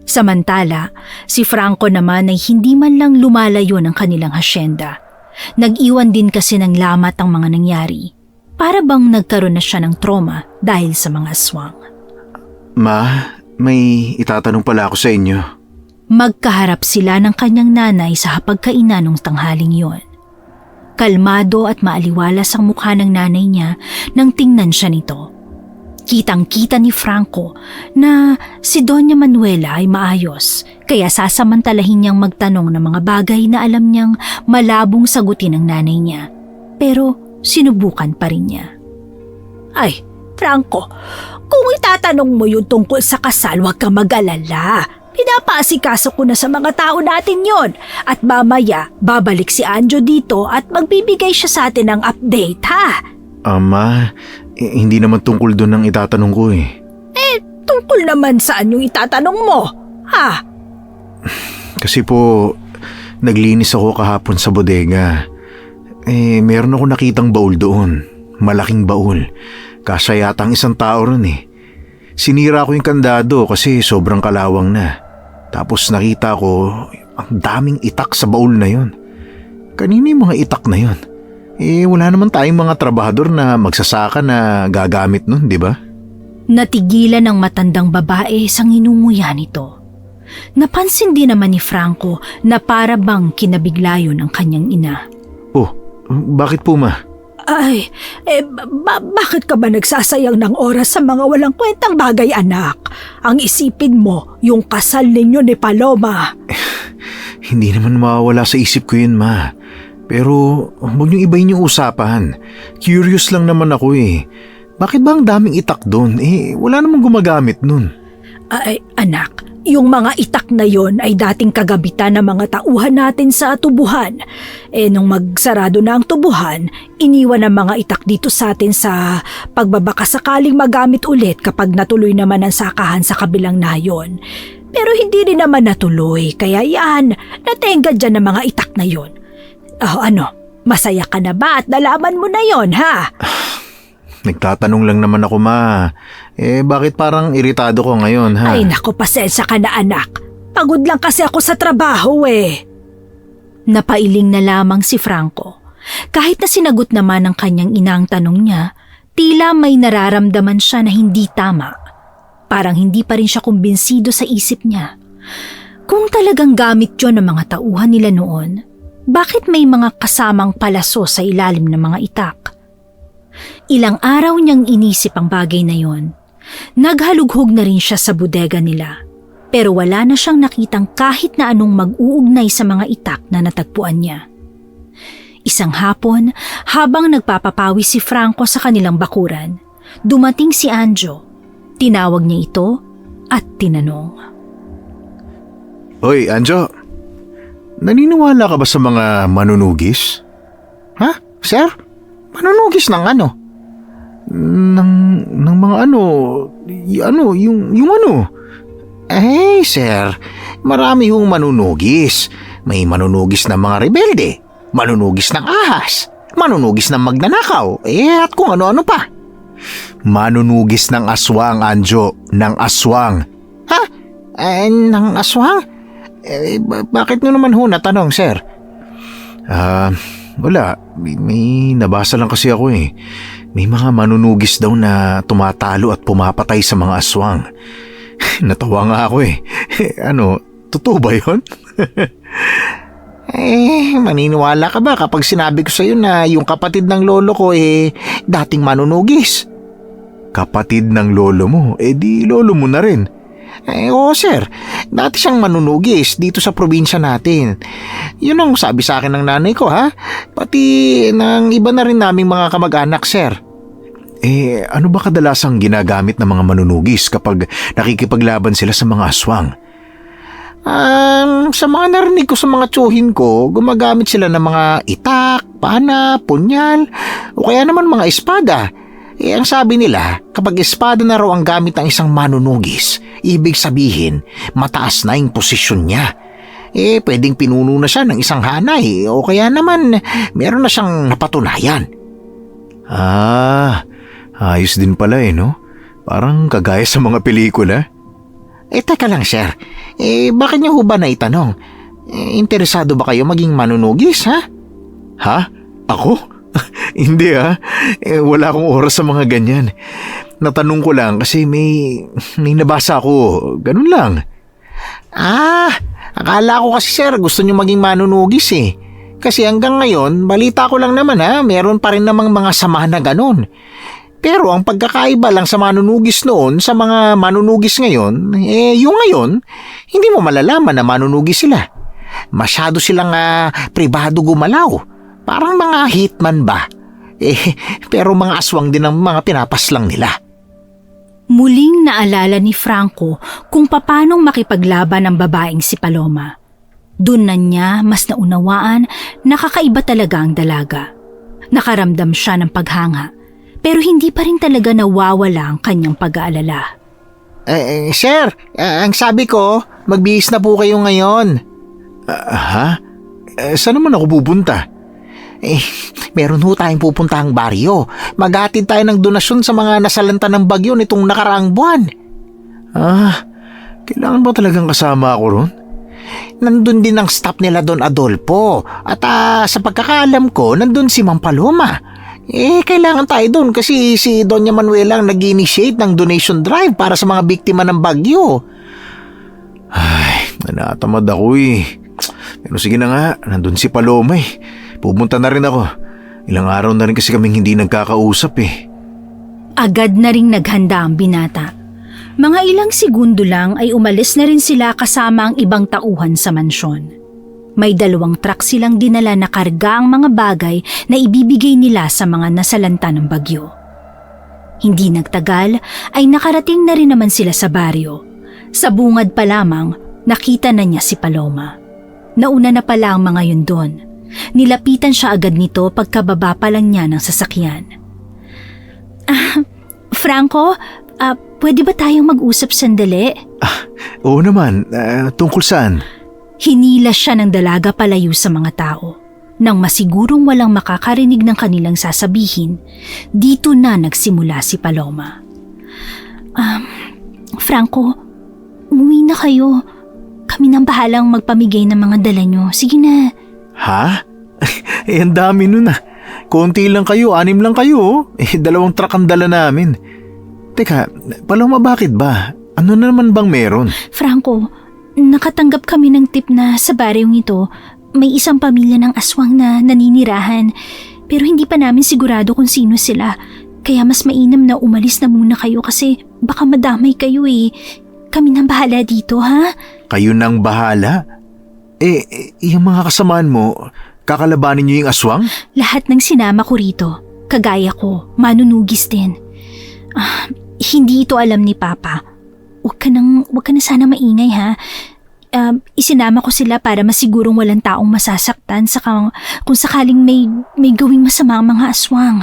Samantala, si Franco naman ay hindi man lang lumalayo ng kanilang hasyenda. Nag-iwan din kasi ng lamat ang mga nangyari. para bang nagkaroon na siya ng trauma dahil sa mga aswang. Ma, may itatanong pala ako sa inyo. Magkaharap sila ng kanyang nanay sa hapagkainan ng tanghaling yon. Kalmado at maaliwalas ang mukha ng nanay niya nang tingnan siya nito. Kitang-kita ni Franco na si Doña Manuela ay maayos, kaya sasamantalahin niyang magtanong ng mga bagay na alam niyang malabong sagutin ng nanay niya. Pero sinubukan pa rin niya. Ay, Franco, kung itatanong mo yung tungkol sa kasal, huwag kang mag-alala. Pinapaasikaso ko na sa mga tao natin yon. At mamaya, babalik si Anjo dito at magbibigay siya sa atin ng update, ha? Ma, hindi naman tungkol doon ang itatanong ko eh. Tungkol naman saan yung itatanong mo, ha? Kasi po, naglinis ako kahapon sa bodega. Meron ako nakitang baul doon. Malaking baul. Kasya yata ang isang tao ron eh. Sinira ko yung kandado kasi sobrang kalawang na. Tapos nakita ko ang daming itak sa baul na yon. Kanino yung mga itak na yon? Wala naman tayong mga trabahador na magsasaka na gagamit nun, di ba? Natigilan ng matandang babae sa nginunguya nito. Napansin din naman ni Franco na para bang kinabigla yun ang kanyang ina. Oh, bakit po ma? Ay, bakit ka ba nagsasayang ng oras sa mga walang kwentang bagay, anak? Ang isipin mo, yung kasal ninyo ni Paloma. Hindi naman mawawala sa isip ko yun, ma. Pero huwag niyong ibahin yung usapan. Curious lang naman ako eh. Bakit ba ang daming itak doon? Wala namang gumagamit nun. Ay, anak, yung mga itak na yon ay dating kagabitan ng mga tauhan natin sa tubuhan. Nung magsarado na ang tubuhan, iniwan ang mga itak dito sa atin sa pagbabaka sakaling magamit ulit kapag natuloy naman ang sakahan sa kabilang nayon. Pero hindi rin naman natuloy, kaya yan, natenga dyan ang mga itak na yon. Masaya ka na ba at nalaman mo na yon, ha? Nagtatanong lang naman ako, ma. Bakit parang iritado ko ngayon, ha? Ay nako, pasensya ka na, anak. Pagod lang kasi ako sa trabaho eh. Napailing na lamang si Franco. Kahit na sinagot naman ng kanyang ina ang tanong niya, tila may nararamdaman siya na hindi tama. Parang hindi pa rin siya kumbinsido sa isip niya. Kung talagang gamit yun ng mga tauhan nila noon, bakit may mga kasamang palaso sa ilalim ng mga itak? Ilang araw niyang inisip ang bagay na yon. Naghalughog na rin siya sa bodega nila. Pero wala na siyang nakitang kahit na anong mag-uugnay sa mga itak na natagpuan niya. Isang hapon, habang nagpapapawi si Franco sa kanilang bakuran, dumating si Anjo. Tinawag niya ito at tinanong. Hoy, Anjo. Naniniwala ka ba sa mga manunugis? Ha? Sir? Manunugis ng ano? Ng mga yung ano? Sir, marami yung manunugis. May manunugis ng mga rebelde, manunugis ng ahas, manunugis ng magnanakaw, at kung ano-ano pa. Manunugis ng aswang, Anjo. Ng aswang. Ha? Ng aswang? Bakit nyo naman natanong, sir? Wala. May nabasa lang kasi ako eh. May mga manunugis daw na tumatalo at pumapatay sa mga aswang. Natawa nga ako eh. Totoo ba yun? Maniniwala ka ba kapag sinabi ko sa'yo na yung kapatid ng lolo ko dating manunugis? Kapatid ng lolo mo? Di lolo mo na rin. Oo sir, dati siyang manunugis dito sa probinsya natin. Yun ang sabi sa akin ng nanay ko, ha? Pati ng iba na rin naming mga kamag-anak, sir. Ano ba kadalasang ginagamit ng mga manunugis kapag nakikipaglaban sila sa mga aswang? Sa mga narinig ko sa mga tsuhin ko, gumagamit sila ng mga itak, pana, punyal, o kaya naman mga espada. Ang sabi nila, kapag espada na raw ang gamit ng isang manunugis, ibig sabihin, mataas na yung posisyon niya. Pwedeng pinuno na siya ng isang hanay o kaya naman meron na siyang napatunayan. Ayos din pala no? Parang kagaya sa mga pelikula. Teka lang sir, bakit niyo ba naitanong? Interesado ba kayo maging manunugis, ha? Ha? Ako? Hindi wala akong oras sa mga ganyan. Natanong ko lang kasi may nabasa ako, ganun lang. Akala ko kasi sir gusto nyo maging manunugis eh. Kasi hanggang ngayon, balita ko lang naman meron pa rin namang mga samahan na ganun. Pero ang pagkakaiba lang sa manunugis noon sa mga manunugis ngayon, yung ngayon, hindi mo malalaman na manunugis sila. Masyado silang pribado gumalaw. Parang mga hitman ba? Pero mga aswang din ang mga pinapaslang nila. Muling naalala ni Franco kung paanong makipaglaban ang babaeng si Paloma. Doon na niya mas naunawaan na kakaiba talaga ang dalaga. Nakaramdam siya ng paghanga, pero hindi pa rin talaga nawawala ang kanyang pag-aalala. Sir, ang sabi ko, magbihis na po kayo ngayon. Saan naman ako pupunta? Meron ho tayong pupuntahang baryo. Maghatid tayo ng donasyon sa mga nasalanta ng bagyo nitong nakaraang buwan. Kailangan ba talagang kasama ako ron? Nandun din ang staff nila Don Adolfo. At sa pagkakaalam ko, nandun si Ma'am Paloma. Kailangan tayo doon kasi si Doña Manuela ang nag-initiate ng donation drive para sa mga biktima ng bagyo. Natamad ako Pero sige na nga, nandun si Paloma Pupunta na rin ako. Ilang araw na rin kasi kaming hindi nagkakausap Agad na ring naghanda ang binata. Mga ilang segundo lang ay umalis na rin sila kasama ang ibang tauhan sa mansyon. May 2 truck silang dinala na karga ang mga bagay na ibibigay nila sa mga nasalanta ng bagyo. Hindi nagtagal ay nakarating na rin naman sila sa baryo. Sa bungad pa lamang, nakita na niya si Paloma. Nauna na pala ang mga yun doon. Nilapitan siya agad nito pagkababa pa lang niya ng sasakyan. Franco, pwede ba tayong mag-usap sandali? Oo naman, tungkol saan? Hinila siya ng dalaga palayo sa mga tao. Nang masigurong walang makakarinig ng kanilang sasabihin, dito na nagsimula si Paloma. Franco, umuwi na kayo. Kami nang bahalang magpamigay ng mga dala nyo. Sige na. Ha? Ang dami nun Konti lang kayo, 6 lang kayo 2 truck ang dala namin. Teka, Paloma, bakit ba? Ano na naman bang meron? Franco, nakatanggap kami ng tip na sa baryong ito may isang pamilya ng aswang na naninirahan. Pero hindi pa namin sigurado kung sino sila. Kaya mas mainam na umalis na muna kayo kasi baka madamay kayo Kami nang bahala dito, ha? Kayo nang bahala? Yung mga kasamaan mo, kakalabanin niyo yung aswang? Lahat ng sinama ko rito, kagaya ko, manunugis din. Hindi ito alam ni Papa. Huwag ka na sana maingay, ha? Isinama ko sila para masigurong walang taong masasaktan kung sakaling may gawing masama ang mga aswang.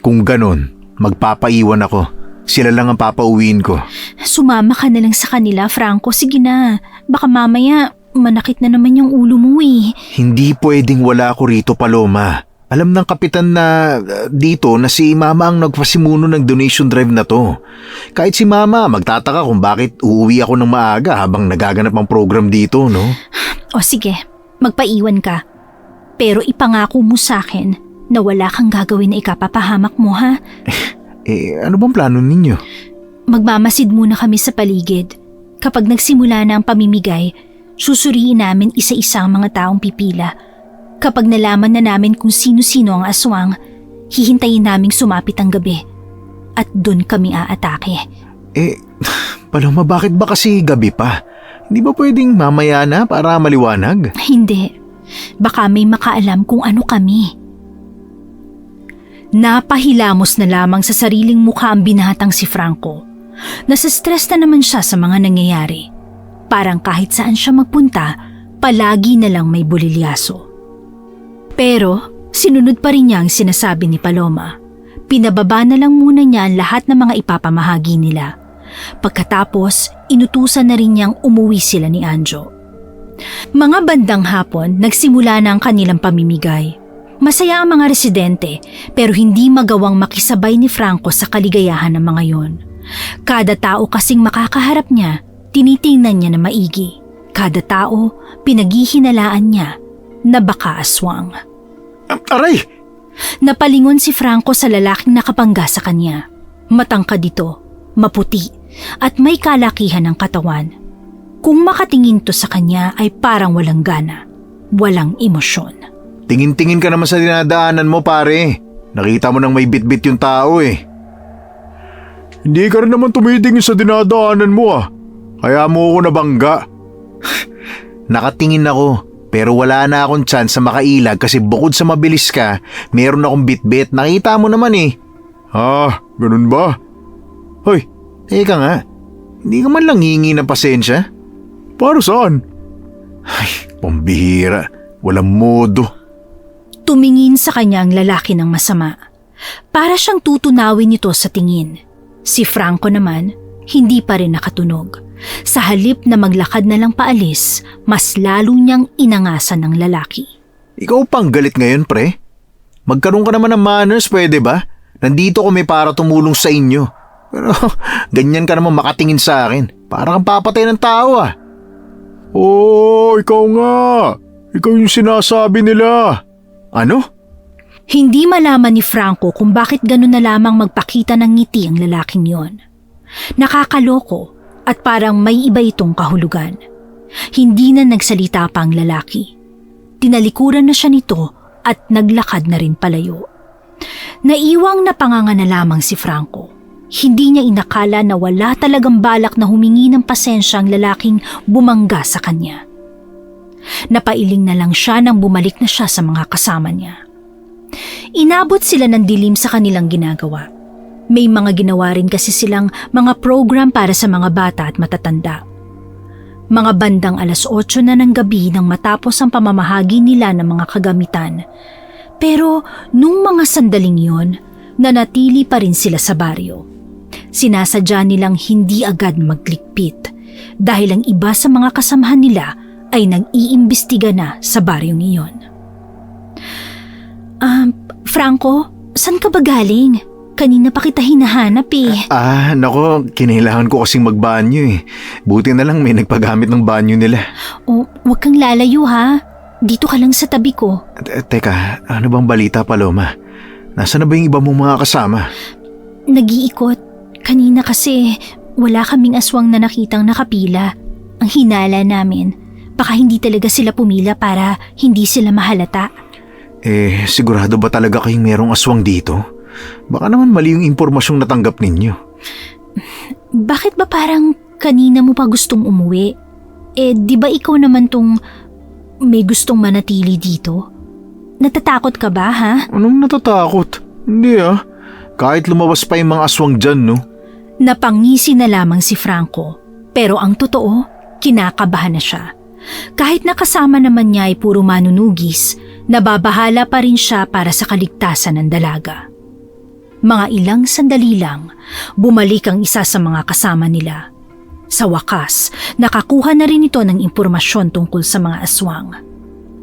Kung ganon, magpapaiwan ako. Sila lang ang papauwiin ko. Sumama ka na lang sa kanila, Franco. Sige na. Baka mamaya manakit na naman yung ulo mo Hindi pwedeng wala ako rito, Paloma. Alam ng kapitan na dito na si Mama ang nagpasimuno ng donation drive na to. Kahit si Mama magtataka kung bakit uuwi ako ng maaga habang nagaganap ang program dito, no? O sige, magpaiwan ka. Pero ipangako mo sa akin na wala kang gagawin na ikapapahamak mo, ha? Ano bang plano ninyo? Magmamasid muna kami sa paligid. Kapag nagsimula na ang pamimigay, susuriin namin isa-isa ang mga taong pipila. Kapag nalaman na namin kung sino-sino ang aswang, hihintayin naming sumapit ang gabi. At doon kami aatake. Paloma, bakit ba kasi gabi pa? Hindi ba pwedeng mamaya na para maliwanag? Hindi. Baka may makaalam kung ano kami. Napahilamos na lamang sa sariling mukha ang binatang si Franco. Nasa-stress na naman siya sa mga nangyayari. Parang kahit saan siya magpunta, palagi na lang may bulilyaso. Pero sinunod pa rin niya ang sinasabi ni Paloma. Pinababa na lang muna niya ang lahat ng mga ipapamahagi nila. Pagkatapos, inutusan na rin niyang umuwi sila ni Anjo. Mga bandang hapon, nagsimula na ang kanilang pamimigay. Masaya ang mga residente pero hindi magawang makisabay ni Franco sa kaligayahan ng mga yon. Kada tao kasing makakaharap niya, tinitingnan niya na maigi. Kada tao, pinaghihinalaan niya na baka aswang. Aray! Napalingon si Franco sa lalaking nakabangga sa kanya. Matangkad ito, maputi, at may kalakihan ng katawan. Kung makatingin to sa kanya ay parang walang gana, walang emosyon. Tingin-tingin ka naman sa dinadaanan mo, pare. Nakita mo nang may bitbit yung tao eh. Hindi ka rin naman tumitingin sa dinadaanan mo Kaya mo ako nabangga. Nakatingin ako, pero wala na akong chance sa makailag kasi bukod sa mabilis ka, meron akong bitbit. Nakita mo naman eh. Ganun ba? Hoy, teka nga. Hindi ka man lang hingi ng pasensya? Para saan? Ay, pambihira. Walang modo. Tumingin sa kanya ang lalaki ng masama. Para siyang tutunawin nito sa tingin. Si Franco naman, hindi pa rin nakatunog. Sa halip na maglakad na lang paalis, mas lalo niyang inangasan ng lalaki. Ikaw pang galit ngayon, pre? Magkaroon ka naman ng manners, pwede ba? Nandito kami para tumulong sa inyo. Pero ganyan ka naman makatingin sa akin. Parang kang papatay ng tao Oo, ikaw nga. Ikaw yung sinasabi nila. Ano? Hindi malaman ni Franco kung bakit gano'n na lamang magpakita ng ngiti ang lalaking yon. Nakakaloko at parang may iba itong kahulugan. Hindi na nagsalita pa ang lalaki. Tinalikuran na siya nito at naglakad na rin palayo. Naiwang napanganga na lamang si Franco. Hindi niya inakala na wala talagang balak na humingi ng pasensya ang lalaking bumangga sa kanya. Napailing na lang siya nang bumalik na siya sa mga kasama niya. Inabot sila ng dilim sa kanilang ginagawa. May mga ginawa rin kasi silang mga program para sa mga bata at matatanda. Mga bandang 8:00 na ng gabi nang matapos ang pamamahagi nila ng mga kagamitan. Pero nung mga sandaling yon, nanatili pa rin sila sa baryo. Sinasadya nilang hindi agad maglikpit dahil ang iba sa mga kasamahan nila ay nag-iimbestiga na sa baryong iyon. Franco, saan ka ba galing? Kanina pa kita hinahanap eh. Nako, kinailangan ko kasing magbanyo eh. Buti na lang may nagpagamit ng banyo nila. Huwag kang lalayo ha. Dito ka lang sa tabi ko. Teka, ano bang balita, Paloma? Nasaan na ba yung iba mong mga kasama? Nag-iikot. Kanina kasi wala kaming aswang na nakitang nakapila. Ang hinala namin, baka hindi talaga sila pumila para hindi sila mahalata. Sigurado ba talaga kayong merong aswang dito? Baka naman mali yung impormasyong natanggap ninyo. Bakit ba parang kanina mo pa gustong umuwi? Di ba ikaw naman tong may gustong manatili dito? Natatakot ka ba, ha? Anong natatakot? Hindi Kahit lumabas pa yung mga aswang dyan, no? Napangisi na lamang si Franco. Pero ang totoo, kinakabahan na siya. Kahit nakasama naman niya ay puro manunugis, nababahala pa rin siya para sa kaligtasan ng dalaga. Mga ilang sandali lang, bumalik ang isa sa mga kasama nila. Sa wakas, nakakuha na rin ito ng impormasyon tungkol sa mga aswang.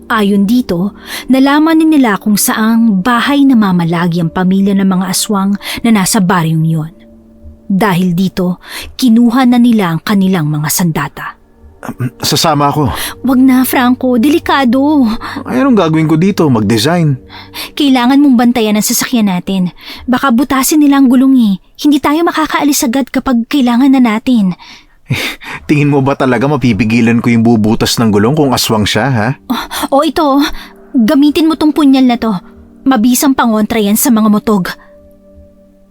Ayon dito, nalaman din nila kung saang bahay na mamalagi ang pamilya ng mga aswang na nasa baryong yon. Dahil dito, kinuha na nila ang kanilang mga sandata. Sasama ako. Wag na, Franco. Delikado. Ay, anong gagawin ko dito? Mag-design. Kailangan mong bantayan ang sasakyan natin. Baka butasin nila ang gulong eh. Hindi tayo makakaalis agad kapag kailangan na natin. Tingin mo ba talaga mapipigilan ko yung bubutas ng gulong kung aswang siya, ha? Ito. Gamitin mo tong punyal na to. Mabisang pangontra yan sa mga motog.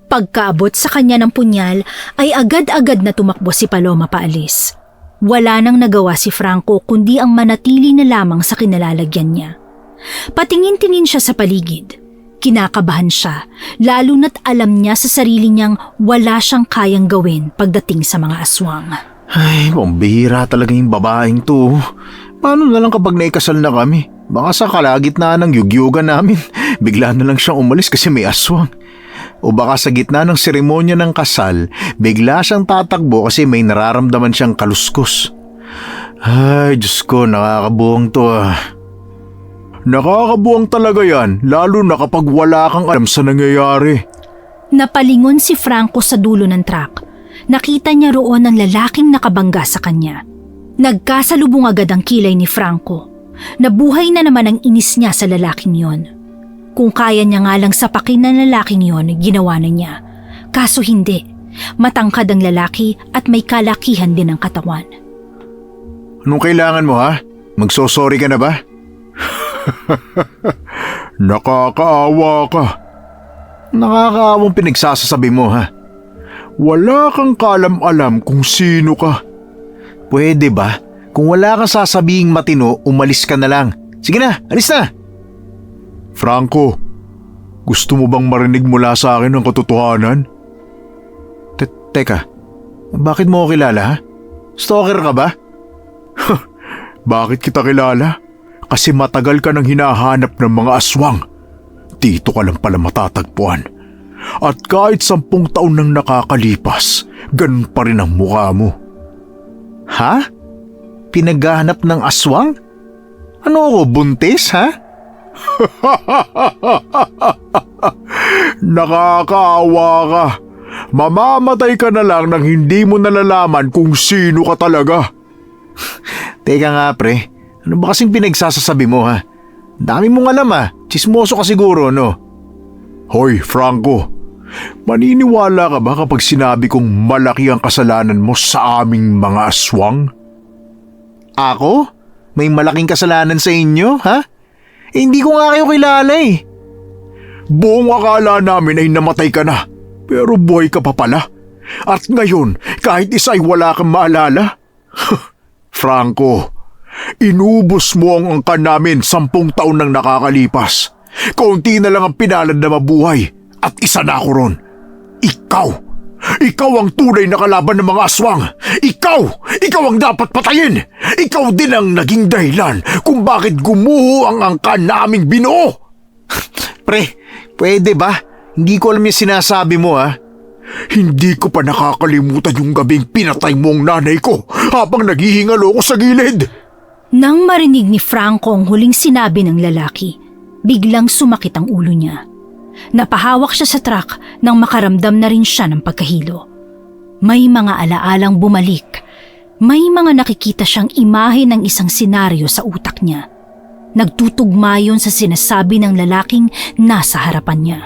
Pagkaabot sa kanya ng punyal, ay agad-agad na tumakbo si Paloma paalis. Wala nang nagawa si Franco kundi ang manatili na lamang sa kinalalagyan niya. Patingin-tingin siya sa paligid. Kinakabahan siya, lalo na't alam niya sa sarili niyang wala siyang kayang gawin pagdating sa mga aswang. Ay, pambihira talaga yung babaeng to. Paano na lang kapag naikasal na kami? Baka sa kalagitnaan ng yugyugan namin, bigla na lang siyang umalis kasi may aswang. O baka sa gitna ng seremonya ng kasal, bigla siyang tatakbo kasi may nararamdaman siyang kaluskos. Ay, Diyos ko, nakakabuang to Nakakabuang talaga yan, lalo na kapag wala kang alam sa nangyayari. Napalingon si Franco sa dulo ng truck. Nakita niya roon ang lalaking nakabangga sa kanya. Nagkasalubong agad ang kilay ni Franco. Nabuhay na naman ang inis niya sa lalaking yon. Kung kaya niya nga lang sapakin ng lalaking yon, ginawa na niya. Kaso hindi. Matangkad ang lalaki at may kalakihan din ang katawan. Anong kailangan mo ha? Magsosorry ka na ba? Nakakaawa ka. Nakakaawang pinagsasasabi mo ha? Wala kang kaalam-alam kung sino ka. Pwede ba? Kung wala kang sasabing matino, umalis ka na lang. Sige na, alis na! Franco, gusto mo bang marinig mula sa akin ang katotohanan? Teka, bakit mo ako kilala ha? Stalker ka ba? Bakit kita kilala? Kasi matagal ka nang hinahanap ng mga aswang. Dito ka lang pala matatagpuan. At kahit 10 taon nang nakakalipas, ganun pa rin ang mukha mo. Ha? Pinaghahanap ng aswang? Ano ako, buntis ha? Nakakaawa ka. Mamamatay ka na lang nang hindi mo nalalaman kung sino ka talaga. Teka nga pre, ano ba kasing pinagsasasabi mo ha? Dami mong alam ha, chismoso ka siguro no? Hoy Franco, maniniwala ka ba kapag sinabi kong malaki ang kasalanan mo sa aming mga aswang? Ako? May malaking kasalanan sa inyo ha? Hindi ko nga kayo kilala eh. Buong akala namin ay namatay ka na, pero buhay ka pa pala. At ngayon, kahit isa ay wala kang maalala. Franco, inubos mo ang angkan namin 10 taon nang nakakalipas. Kaunti na lang ang pinalad na mabuhay at isa na ako ron. Ikaw ang tunay na kalaban ng mga aswang. Ikaw ang dapat patayin. Ikaw din ang naging dahilan kung bakit gumuho ang angkan naming binuo. Pre, pwede ba? Hindi ko alam yung sinasabi mo ha. Hindi ko pa nakakalimutan yung gabing pinatay mo ang nanay ko habang naghihingalo ko sa gilid. Nang marinig ni Franco ang huling sinabi ng lalaki, biglang sumakit ang ulo niya. Napahawak siya sa truck nang makaramdam na rin siya ng pagkahilo. May mga alaalang bumalik. May mga nakikita siyang imahe ng isang senaryo sa utak niya. Nagtutugma yun sa sinasabi ng lalaking nasa harapan niya.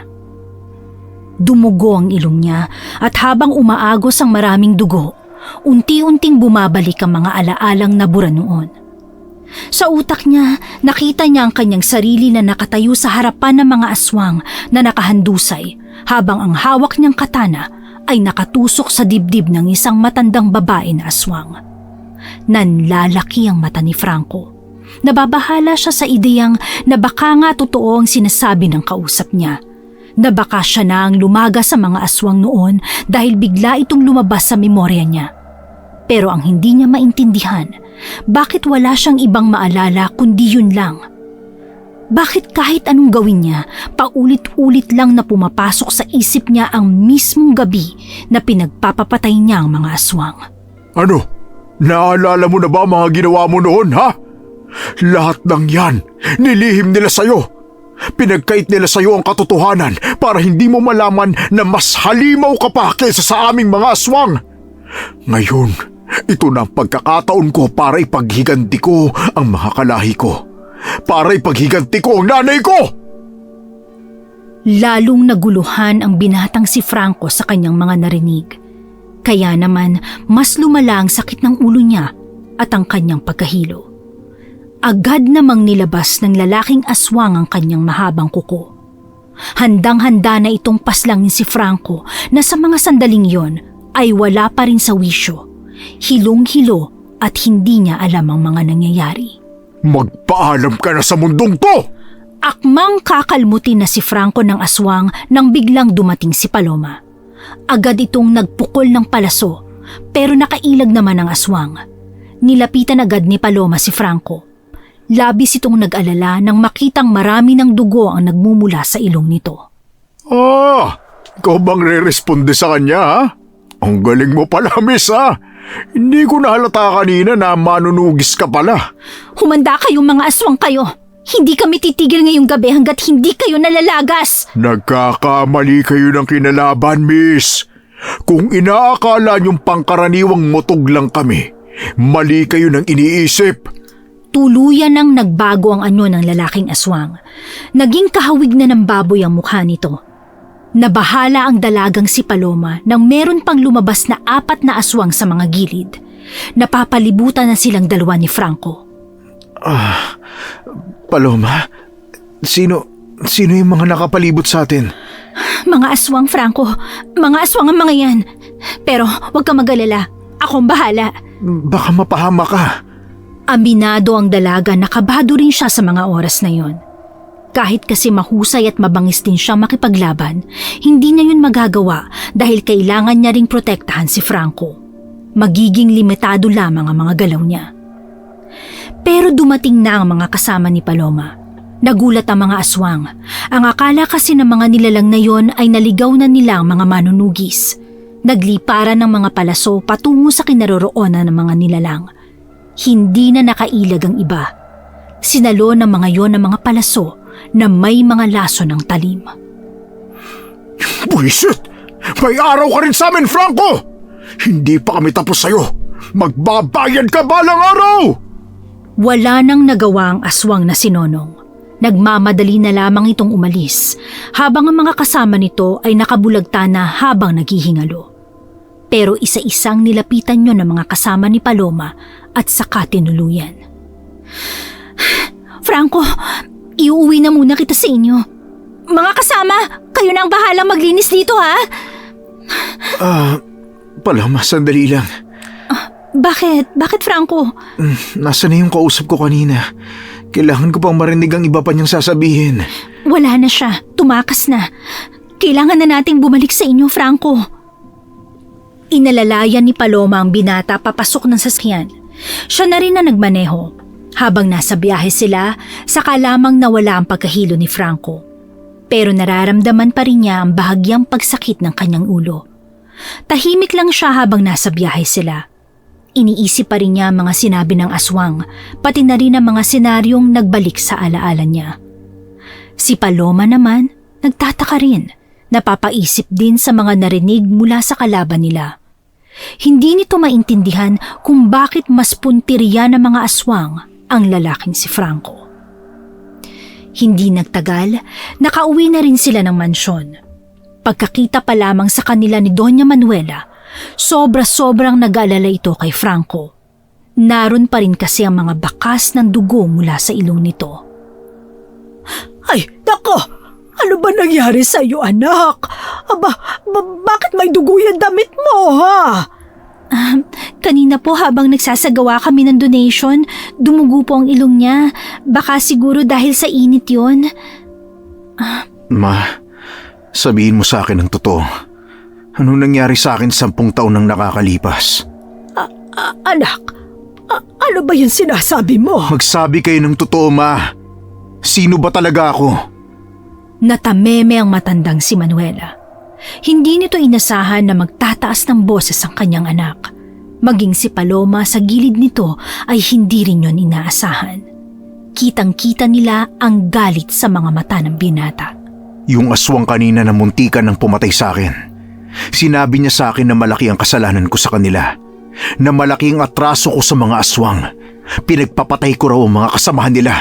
Dumugo ang ilong niya at habang umaagos ang maraming dugo, unti-unting bumabalik ang mga alaalang nabura noon. Sa utak niya, nakita niya ang kanyang sarili na nakatayo sa harapan ng mga aswang na nakahandusay habang ang hawak niyang katana ay nakatusok sa dibdib ng isang matandang babae na aswang. Nanlalaki ang mata ni Franco. Nababahala siya sa ideyang na baka nga totoo ang sinasabi ng kausap niya. Na baka siya na ang lumaga sa mga aswang noon dahil bigla itong lumabas sa memorya niya. Pero ang hindi niya maintindihan, bakit wala siyang ibang maalala kundi yun lang? Bakit kahit anong gawin niya, paulit-ulit lang na pumapasok sa isip niya ang mismong gabi na pinagpapapatay niya ang mga aswang? Ano? Naalala mo na ba mga ginawa mo noon, ha? Lahat ng yan, nilihim nila sa'yo. Pinagkait nila sa'yo ang katotohanan para hindi mo malaman na mas halimaw ka pa kaysa sa aming mga aswang. Ngayon, ito na ang pagkakataon ko para ipaghiganti ko ang mga kalahi ko. Para ipaghiganti ko ang nanay ko! Lalong naguluhan ang binatang si Franco sa kanyang mga narinig. Kaya naman, mas lumala ang sakit ng ulo niya at ang kanyang pagkahilo. Agad namang nilabas ng lalaking aswang ang kanyang mahabang kuko. Handang-handa na itong paslangin si Franco na sa mga sandaling yon ay wala pa rin sa wisyo. Hilong-hilo at hindi niya alam ang mga nangyayari. Magpaalam ka na sa mundong to! Akmang kakalmutin na si Franco ng aswang nang biglang dumating si Paloma. Agad itong nagpukol ng palaso pero nakailag naman ang aswang. Nilapitan agad ni Paloma si Franco. Labis itong nag-alala nang makitang marami ng dugo ang nagmumula sa ilong nito. Ikaw bang re-responde sa kanya, ha? Ang galing mo pala, miss, ha? Hindi ko nahalata kanina na manunugis ka pala. Humanda kayong mga aswang kayo. Hindi kami titigil ngayong gabi hanggat hindi kayo nalalagas. Nagkakamali kayo ng kinalaban, miss. Kung inaakala niyong pangkaraniwang motog lang kami, mali kayo ng iniisip. Tuluyan nang nagbago ang anyo ng lalaking aswang. Naging kahawig na ng baboy ang mukha nito. Nabahala ang dalagang si Paloma nang meron pang lumabas na 4 na aswang sa mga gilid. Napapalibutan na silang dalawa ni Franco. Paloma, sino yung mga nakapalibot sa atin? Mga aswang, Franco. Mga aswang ang mga yan. Pero huwag kang mag-alala. Akong bahala. Baka mapahama ka. Aminado ang dalaga na kabado rin siya sa mga oras na yon. Kahit kasi mahusay at mabangis din siya makipaglaban, hindi niya yun magagawa dahil kailangan niya ring protektahan si Franco. Magiging limitado lamang ang mga galaw niya. Pero dumating na ang mga kasama ni Paloma. Nagulat ang mga aswang. Ang akala kasi ng mga nilalang na yon ay naligaw na nila ang mga manunugis. Nagliparan ng mga palaso patungo sa kinaroroonan ng mga nilalang. Hindi na nakailag ang iba. Sinalo ng mga yon ng mga palaso na may mga laso ng talim. Buisit! May araw ka rin sa amin, Franco! Hindi pa kami tapos sa'yo. Magbabayad ka balang araw! Wala nang nagawa ang aswang na si Nonong. Nagmamadali na lamang itong umalis habang ang mga kasama nito ay nakabulagta na habang naghihingalo. Pero isa-isang nilapitan niyo ng mga kasama ni Paloma at saka tinuluyan. Franco, iuwi na muna kita sa inyo. Mga kasama, kayo na ang bahalang maglinis dito, ha? Paloma, sandali lang. Bakit? Bakit, Franco? Nasaan na yung kausap ko kanina? Kailangan ko pang marinig ang iba pa niyang sasabihin. Wala na siya. Tumakas na. Kailangan na nating bumalik sa inyo, Franco. Inalalayan ni Paloma ang binata papasok ng sasakyan. Siya na rin na nagmaneho. Habang nasa biyahe sila, saka lamang nawala ang pagkahilo ni Franco. Pero nararamdaman pa rin niya ang bahagyang pagsakit ng kanyang ulo. Tahimik lang siya habang nasa biyahe sila. Iniisip pa rin niya ang mga sinabi ng aswang, pati na rin ang mga senaryong nagbalik sa alaala niya. Si Paloma naman, nagtataka rin, napapaisip din sa mga narinig mula sa kalaban nila. Hindi nito maintindihan kung bakit mas puntirya ng mga aswang ang lalaking si Franco. Hindi nagtagal, nakauwi na rin sila ng mansyon. Pagkakita pa lamang sa kanila ni Doña Manuela, sobra-sobrang nag-aalala ito kay Franco. Naroon pa rin kasi ang mga bakas ng dugo mula sa ilong nito. Ay, nako! Ano ba nangyari sa iyo, anak? Bakit may dugo yung damit mo, ha? Kanina po habang nagsasagawa kami ng donation, dumugo po ang ilong niya. Baka siguro dahil sa init yon. Ma, sabihin mo sa akin ang totoo. Anong nangyari sa akin 10 taon nang nakakalipas? Anak, ano ba yung sinasabi mo? Magsabi kayo ng totoo, Ma. Sino ba talaga ako? Natameme ang matandang si Manuela. Hindi nito inasahan na magtataas ng boses ang kanyang anak. Maging si Paloma sa gilid nito ay hindi rin yon inaasahan. Kitang-kita nila ang galit sa mga mata ng binata. Yung aswang kanina na muntikan ng pumatay sa akin. Sinabi niya sa akin na malaki ang kasalanan ko sa kanila. Na malaki ang atraso ko sa mga aswang. Pinagpapatay ko raw ang mga kasamahan nila.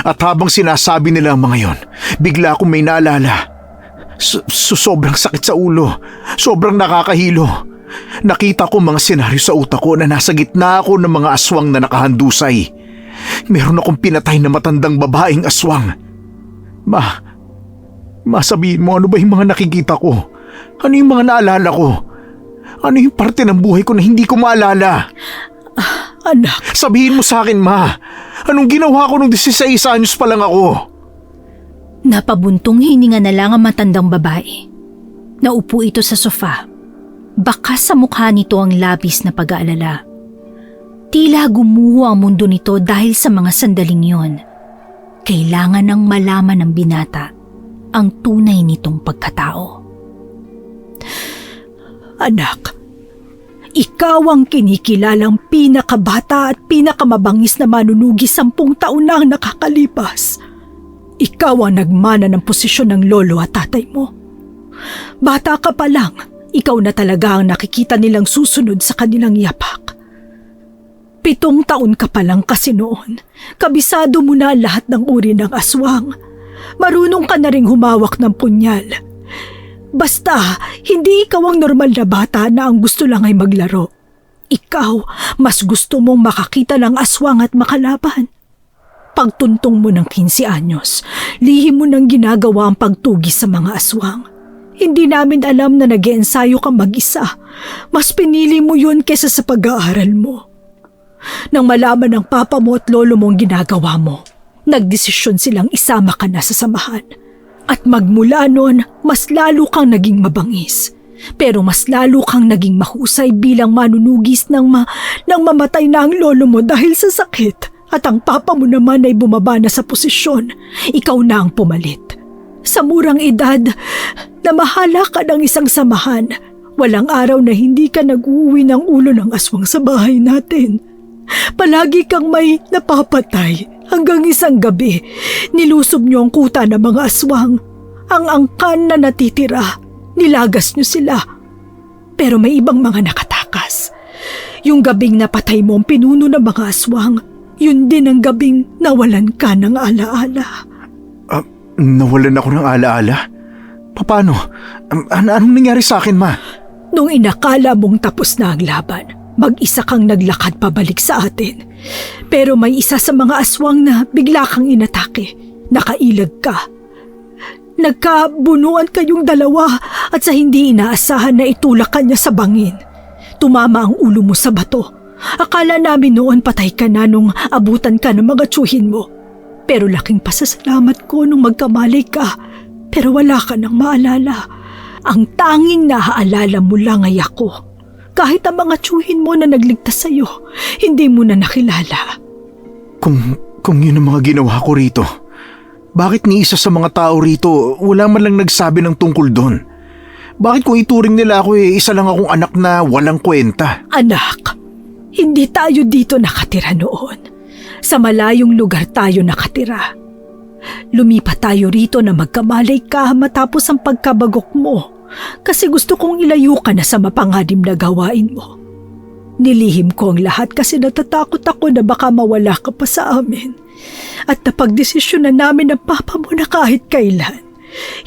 At habang sinasabi nila ang mga yon, bigla akong may naalala. Sobrang sakit sa ulo. Sobrang nakakahilo. Nakita ko mga senaryo sa utak ko na nasa gitna ako ng mga aswang na nakahandusay. Meron akong pinatay na matandang babaeng aswang. Ma, sabihin mo ano ba yung mga nakikita ko? Ano yung mga naalala ko? Ano yung parte ng buhay ko na hindi ko maalala? Anak, Sabihin mo sa akin, Ma. Anong ginawa ko nung 16 anyos pa lang ako? Napabuntong hininga na lang ang matandang babae. Naupo ito sa sofa. Bakas sa mukha nito ang labis na pag-aalala. Tila gumuho ang mundo nito dahil sa mga sandaling yon. Kailangan nang malaman ng binata ang tunay nitong pagkatao. anak, ikaw ang kinikilalang pinakabata at pinakamabangis na manunugi 10 taon na ang nakakalipas. Ikaw ang nagmana ng posisyon ng lolo at tatay mo. Bata ka pa lang, ikaw na talaga ang nakikita nilang susunod sa kanilang yapak. 7 taon ka pa lang kasi noon. Kabisado mo na lahat ng uri ng aswang. Marunong ka na ring humawak ng punyal. Basta, hindi ikaw ang normal na bata na ang gusto lang ay maglaro. Ikaw, mas gusto mong makakita ng aswang at makalaban. Pagtuntong mo ng 15 anyos, lihim mo nang ginagawa ang pagtugis sa mga aswang. Hindi namin alam na nag-iensayo ka mag-isa. Mas pinili mo yun kesa sa pag-aaral mo. Nang malaman ng papa mo at lolo mo ang ginagawa mo, nagdesisyon silang isama ka na sa samahan. At magmula noon, mas lalo kang naging mabangis. Pero mas lalo kang naging mahusay bilang manunugis nang mamatay na ang lolo mo dahil sa sakit. At ang papa mo naman ay bumaba na sa posisyon. Ikaw na ang pumalit. Sa murang edad, namahala ka ng isang samahan. Walang araw na hindi ka nag-uwi ng ulo ng aswang sa bahay natin. Palagi kang may napapatay hanggang isang gabi. Nilusob niyo ang kuta ng mga aswang. Ang angkan na natitira, nilagas niyo sila. Pero may ibang mga nakatakas. Yung gabing napatay mo ang pinuno ng mga aswang, yun din ang gabing nawalan ka ng alaala. Nawalan ako ng alaala? Paano? Anong nangyari sa akin, Ma? Nung inakala mong tapos na ang laban, mag-isa kang naglakad pabalik sa atin. Pero may isa sa mga aswang na bigla kang inatake. Nakailag ka. Nagkabunuan kayong dalawa at sa hindi inaasahan na itulak ka niya sa bangin. Tumama ang ulo mo sa bato. Akala namin noon patay ka na nung abutan ka ng mga tsuhin mo. Pero laking pasasalamat ko nung magkamalay ka. Pero wala ka nang maalala. Ang tanging naaalala mo lang ay ako. Kahit ang mga tsuhin mo na nagligtas sa'yo, hindi mo na nakilala. Kung yun ang mga ginawa ko rito, bakit ni isa sa mga tao rito wala man lang nagsabi ng tungkol doon? Bakit kung ituring nila ako isa lang akong anak na walang kwenta? Anak, hindi tayo dito nakatira noon. Sa malayong lugar tayo nakatira. Lumipat tayo rito na magkamalay ka matapos ang pagkabagok mo. Kasi gusto kong ilayo ka na sa mapanganib na gawain mo. Nilihim ko ang lahat kasi natatakot ako na baka mawala ka pa sa amin. At napagdesisyon na namin ng papa mo na kahit kailan,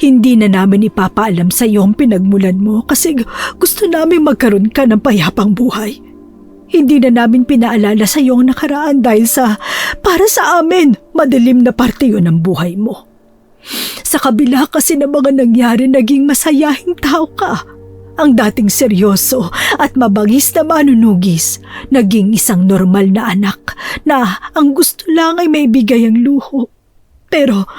hindi na namin ipapaalam sa iyo ang pinagmulan mo kasi gusto namin magkaroon ka ng payapang buhay. Hindi na namin pinaalala sa iyo ang nakaraan dahil para sa amin, madilim na parte yun ng buhay mo. Sa kabila kasi ng mga nangyari, naging masayahing tao ka. Ang dating seryoso at mabangis na manunugis, naging isang normal na anak na ang gusto lang ay maibigay ang luho. Pero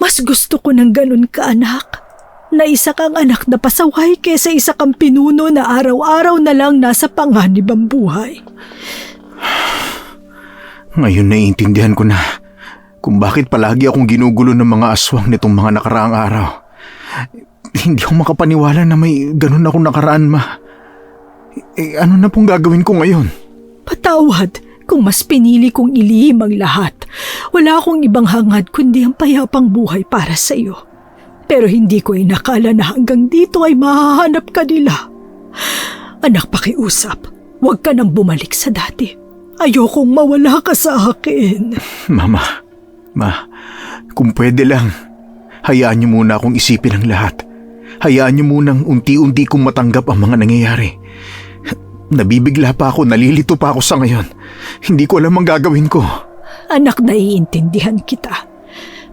mas gusto ko ng ganun ka, anak, na isa kang anak na pasaway kaysa isa kang pinuno na araw-araw na lang nasa panganib ang buhay. Ngayon naiintindihan ko na kung bakit palagi akong ginugulo ng mga aswang nitong mga nakaraang araw. Hindi ako makapaniwala na may ganun akong nakaraan, Ma. Ano na pong gagawin ko ngayon? Patawad kung mas pinili kong ilihim ang lahat. Wala akong ibang hangad kundi ang payapang buhay para sa iyo. Pero hindi ko inakala na hanggang dito ay mahahanap ka nila. Anak, pakiusap. Huwag ka nang bumalik sa dati. Ayokong mawala ka sa akin. Ma, kung pwede lang, hayaan niyo muna akong isipin ang lahat. Hayaan niyo munang unti-unti kong matanggap ang mga nangyayari. Nabibigla pa ako, nalilito pa ako sa ngayon. Hindi ko alam ang gagawin ko. Anak, naiintindihan kita.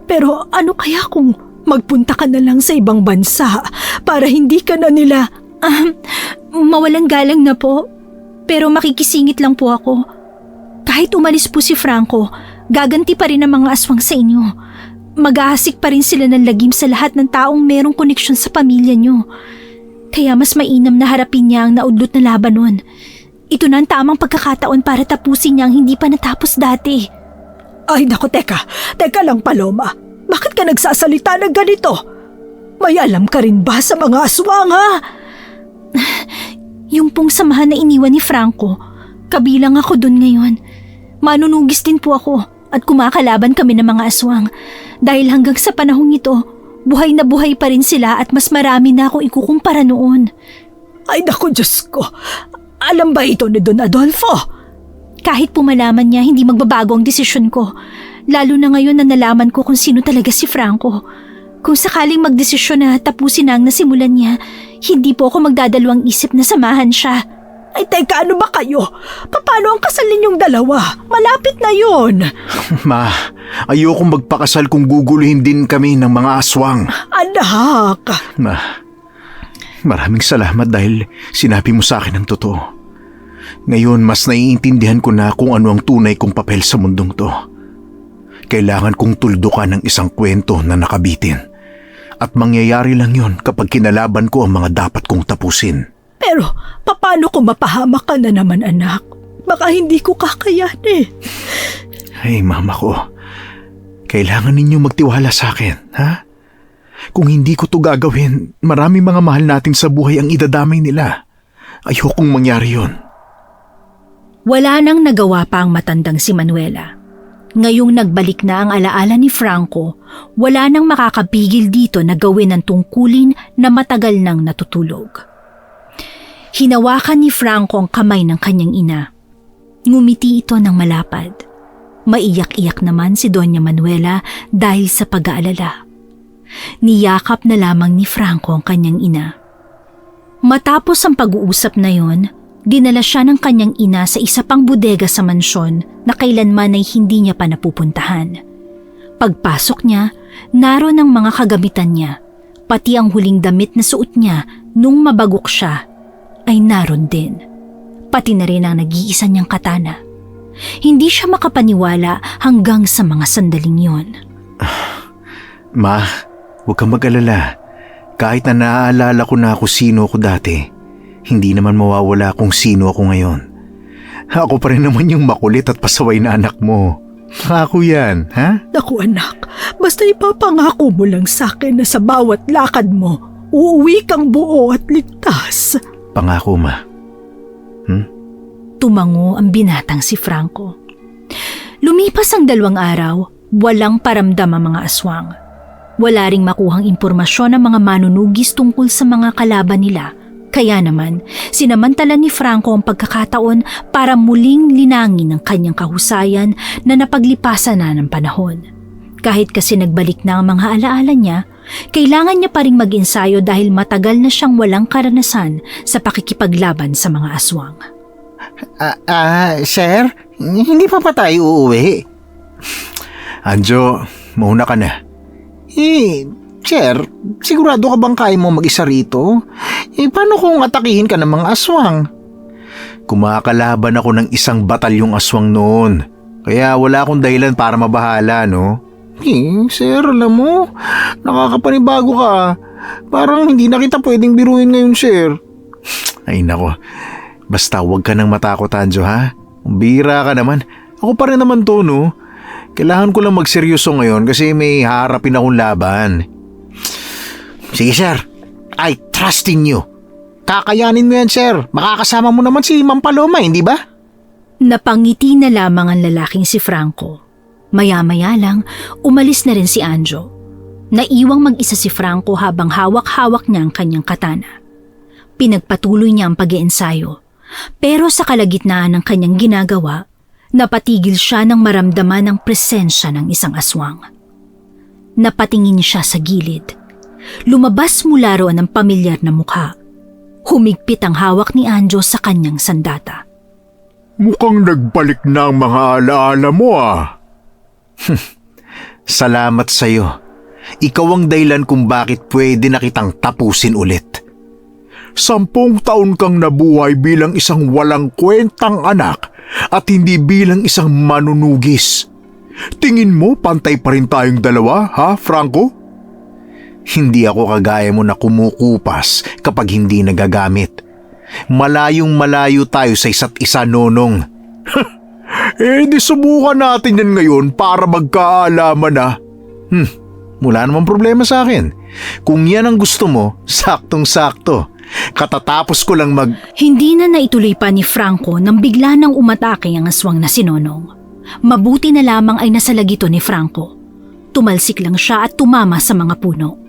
Pero ano kaya kung magpunta ka na lang sa ibang bansa para hindi ka na nila... Mawalang galang na po. Pero makikisingit lang po ako. Kahit umalis po si Franco, gaganti pa rin ang mga aswang sa inyo. Mag-ahasik pa rin sila ng lagim sa lahat ng taong merong koneksyon sa pamilya nyo. Kaya mas mainam na harapin niya ang naudlot na laban nun. Ito na ang tamang pagkakataon para tapusin niya ang hindi pa natapos dati. Ay naku, teka lang Paloma. Bakit ka nagsasalita ng ganito? May alam ka rin ba sa mga aswang, ha? Yung pong samahan na iniwan ni Franco, kabilang ako dun ngayon. Manunugis din po ako at kumakalaban kami ng mga aswang. Dahil hanggang sa panahong ito, buhay na buhay pa rin sila at mas marami na akong ikukumpara noon. Ay naku, Diyos ko. Alam ba ito ni Don Adolfo? Kahit pumalaman niya, hindi magbabago ang desisyon ko. Lalo na ngayon na nalaman ko kung sino talaga si Franco. Kung sakaling magdesisyon na tapusin na ang nasimulan niya, hindi po ako magdadalawang isip na samahan siya. Ay teka, ano ba kayo? Paano ang kasal ninyong dalawa? Malapit na yon. Ma, ayokong magpakasal kung guguluhin din kami ng mga aswang. Anak! Ma, maraming salamat dahil sinabi mo sa akin ang totoo. Ngayon, mas naiintindihan ko na kung ano ang tunay kong papel sa mundong to. Kailangan kong tuldukan ng isang kwento na nakabitin. At mangyayari lang yon kapag kinalaban ko ang mga dapat kong tapusin. Pero paano kung mapahamak ka na naman, anak? Baka hindi ko kakayanin. Ay, mama ko. Kailangan ninyo magtiwala sa akin, ha? Kung hindi ko to gagawin, maraming mga mahal natin sa buhay ang idadamay nila. Ayokong mangyari yon. Wala nang nagawa pa ang matandang si Manuela. Ngayong nagbalik na ang alaala ni Franco, wala nang makakapigil dito na gawin ang tungkulin na matagal nang natutulog. Hinawakan ni Franco ang kamay ng kanyang ina. Ngumiti ito ng malapad. Maiyak-iyak naman si Doña Manuela dahil sa pag-aalala. Niyakap na lamang ni Franco ang kanyang ina. Matapos ang pag-uusap na yon, dinala siya ng kanyang ina sa isa pang bodega sa mansyon na kailanman ay hindi niya pa napupuntahan. Pagpasok niya, naroon ang mga kagamitan niya, pati ang huling damit na suot niya nung mabagok siya ay naroon din. Pati na rin ang nag-iisa niyang katana. Hindi siya makapaniwala hanggang sa mga sandaling yon. Ma, huwag kang mag-alala. Kahit na naaalala ko na ako sino ako dati, hindi naman mawawala kung sino ako ngayon. Ako pa rin naman yung makulit at pasaway na anak mo. Ako yan, ha? Naku anak, basta ipapangako mo lang sa akin na sa bawat lakad mo, uuwi kang buo at ligtas. Pangako, ma. Tumango ang binatang si Franco. Lumipas ang 2 araw, walang paramdam ang mga aswang. Wala ring makuhang impormasyon ng mga manunugis tungkol sa mga kalaban nila. Kaya naman, sinamantala ni Franco ang pagkakataon para muling linangin ang kanyang kahusayan na napaglipasan na ng panahon. Kahit kasi nagbalik na ang mga alaala niya, kailangan niya pa ring mag-ensayo dahil matagal na siyang walang karanasan sa pakikipaglaban sa mga aswang. Sir, hindi pa tayo uuwi? Anjo, mauna ka na. Sir, sigurado ka bang kaya mo mag-isa rito? Paano kung atakihin ka ng mga aswang? Kumakalaban ako ng isang batalyong aswang noon. Kaya wala akong dahilan para mabahala, no? Sir, alam mo, nakakapanibago ka. Parang hindi na kita pwedeng biruin ngayon, sir. Ay nako, basta huwag ka nang matakot, Anjo, ha? Bira ka naman. Ako pa rin naman to, no? Kailangan ko lang magseryoso ngayon kasi may haharapin akong laban. Sige, sir. I trust in you. Kakayanin mo yan, sir. Makakasama mo naman si Ma'am Paloma, hindi ba? Napangiti na lamang ang lalaking si Franco. Maya-maya lang, umalis na rin si Anjo. Naiwang mag-isa si Franco habang hawak-hawak niya ang kanyang katana. Pinagpatuloy niya ang pag-iensayo. Pero sa kalagitnaan ng kanyang ginagawa, napatigil siya nang maramdaman ang presensya ng isang aswang. Napatingin siya sa gilid. Lumabas mula roon ang pamilyar na mukha. Humigpit ang hawak ni Anjo sa kanyang sandata. Mukhang nagbalik na ang mga alaala mo, ah. Salamat sa'yo. Ikaw ang dahilan kung bakit pwede na kitang tapusin ulit. 10 taon kang nabuhay bilang isang walang kwentang anak at hindi bilang isang manunugis. Tingin mo pantay pa rin tayong dalawa, ha, Franco? Hindi ako kagaya mo na kumukupas kapag hindi nagagamit. Malayong malayo tayo sa isa't isa, Nonong. Di subukan natin yan ngayon para magkaalaman na. Wala namang problema sa akin. Kung yan ang gusto mo, saktong-sakto. Katatapos ko lang Hindi na naituloy pa ni Franco nang bigla nang umatake ang aswang na si Nonong. Mabuti na lamang ay nasalagito ni Franco. Tumalsik lang siya at tumama sa mga puno.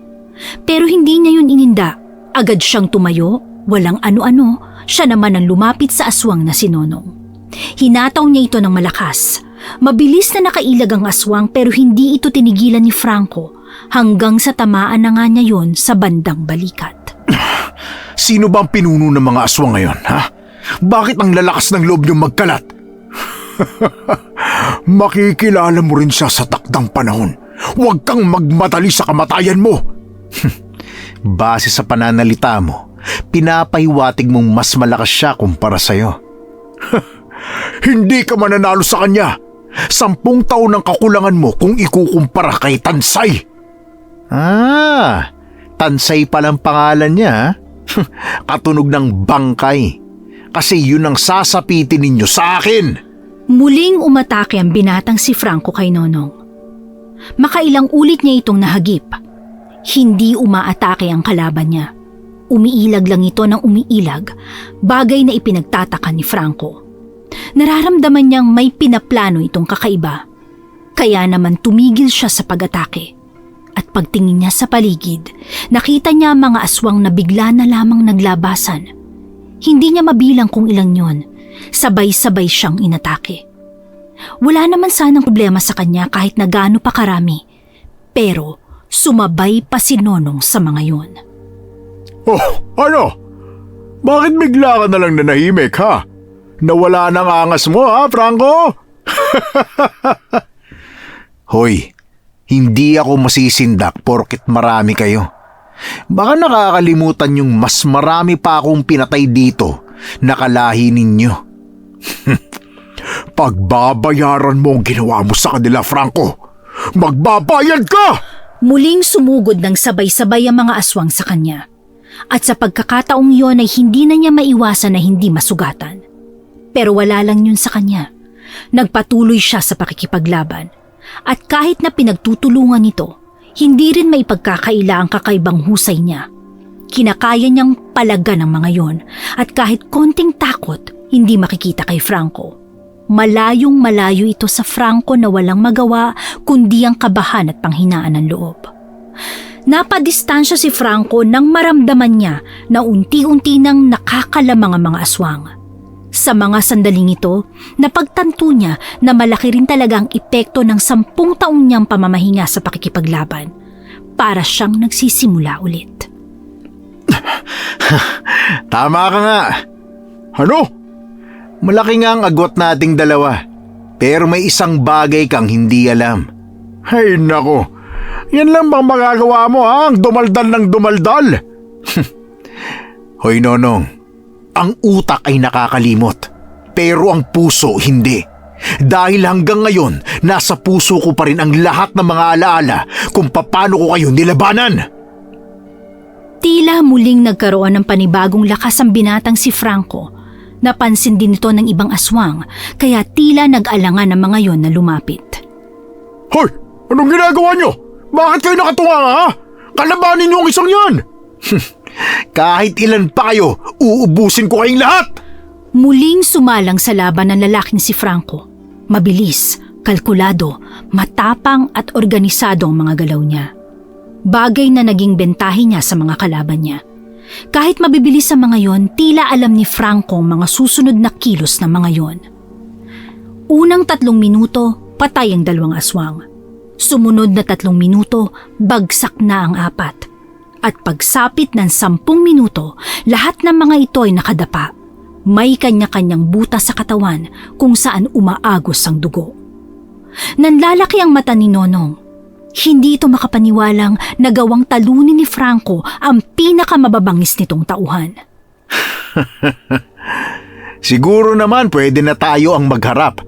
Pero hindi niya yun ininda. Agad siyang tumayo, walang ano-ano, siya naman ang lumapit sa aswang na si Nonong. Hinataw niya ito ng malakas. Mabilis na nakailag ang aswang pero hindi ito tinigilan ni Franco hanggang sa tamaan na nga niya yon sa bandang balikat. Sino ba ang pinuno ng mga aswang ngayon, ha? Bakit ang lalakas ng loob niyong magkalat? Makikilala mo rin siya sa takdang panahon. Huwag kang magmadali sa kamatayan mo. Base sa pananalita mo, pinapahiwatig mong mas malakas siya kumpara sa'yo. Hindi ka mananalo sa kanya. 10 taon ang kakulangan mo kung ikukumpara kay Tansay. Tansay palang pangalan niya, ha? Katunog ng bangkay. Kasi yun ang sasapitin ninyo sa akin. Muling umatake ang binatang si Franco kay Nonong. Makailang ulit niya itong nahagip. Hindi umaatake ang kalaban niya. Umiilag lang ito ng umiilag, bagay na ipinagtataka ni Franco. Nararamdaman niyang may pinaplano itong kakaiba. Kaya naman tumigil siya sa pag-atake. At pagtingin niya sa paligid, nakita niya ang mga aswang na bigla na lamang naglabasan. Hindi niya mabilang kung ilang yon. Sabay-sabay siyang inatake. Wala naman sanang problema sa kanya kahit na gaano pa karami. Pero sumabay pa si Nonong sa mga yon. Oh, ano? Bakit bigla ka na lang nanahimik, ha? Nawala ng angas mo, ha, Franco? Hoy, hindi ako masisindak porket marami kayo. Baka nakakalimutan yung mas marami pa akong pinatay dito na kalahi ninyo. Pagbabayaran mo ang ginawa mo sa kanila, Franco. Magbabayad ka! Muling sumugod ng sabay-sabay ang mga aswang sa kanya. At sa pagkakataong yon ay hindi na niya maiwasan na hindi masugatan. Pero wala lang yun sa kanya. Nagpatuloy siya sa pakikipaglaban. At kahit na pinagtutulungan nito, hindi rin may pagkakaila ang kakaibang husay niya. Kinakaya niyang palagan ang mga yon at kahit konting takot, hindi makikita kay Franco. Malayong malayo ito sa Franco na walang magawa kundi ang kabahan at panghinaan ng loob. Napadistansya si Franco nang maramdaman niya na unti-unti nang nakakalamang ang mga aswang. Sa mga sandaling ito, napagtanto niya na malaki rin talaga ang epekto ng 10 taong niyang pamamahinga sa pakikipaglaban. Para siyang nagsisimula ulit. Tama ka nga. Ano? Malaki nga ang agwat nating dalawa. Pero may isang bagay kang hindi alam. Ay, nako. Yan lang bang magagawa mo, ha? Ang dumaldal ng dumaldal. Hoy, Nonong. Ang utak ay nakakalimot, pero ang puso hindi. Dahil hanggang ngayon, nasa puso ko pa rin ang lahat ng mga alaala kung paano ko kayo nilabanan. Tila muling nagkaroon ng panibagong lakas ang binatang si Franco. Napansin din ito ng ibang aswang, kaya tila nag-alangan ang mga yon na lumapit. Hoy! Anong ginagawa nyo? Bakit kayo nakatunga, ha? Kalabanin nyo ang isang yan! Kahit ilan pa kayo, uubusin ko kayong lahat! Muling sumalang sa laban ng lalaking si Franco. Mabilis, kalkulado, matapang at organisado ang mga galaw niya. Bagay na naging bentahe niya sa mga kalaban niya. Kahit mabibilis ang mga yon, tila alam ni Franco ang mga susunod na kilos ng mga yon. Unang 3 minuto, patay ang 2 aswang. Sumunod na 3 minuto, bagsak na ang 4. At pagsapit ng 10 minuto, lahat ng mga ito ay nakadapa. May kanya-kanyang butas sa katawan kung saan umaagos ang dugo. Nanlalaki ang mata ni Nonong. Hindi ito makapaniwalang nagawang talunin ni Franco ang pinakamababangis nitong tauhan. Siguro naman pwede na tayo ang magharap.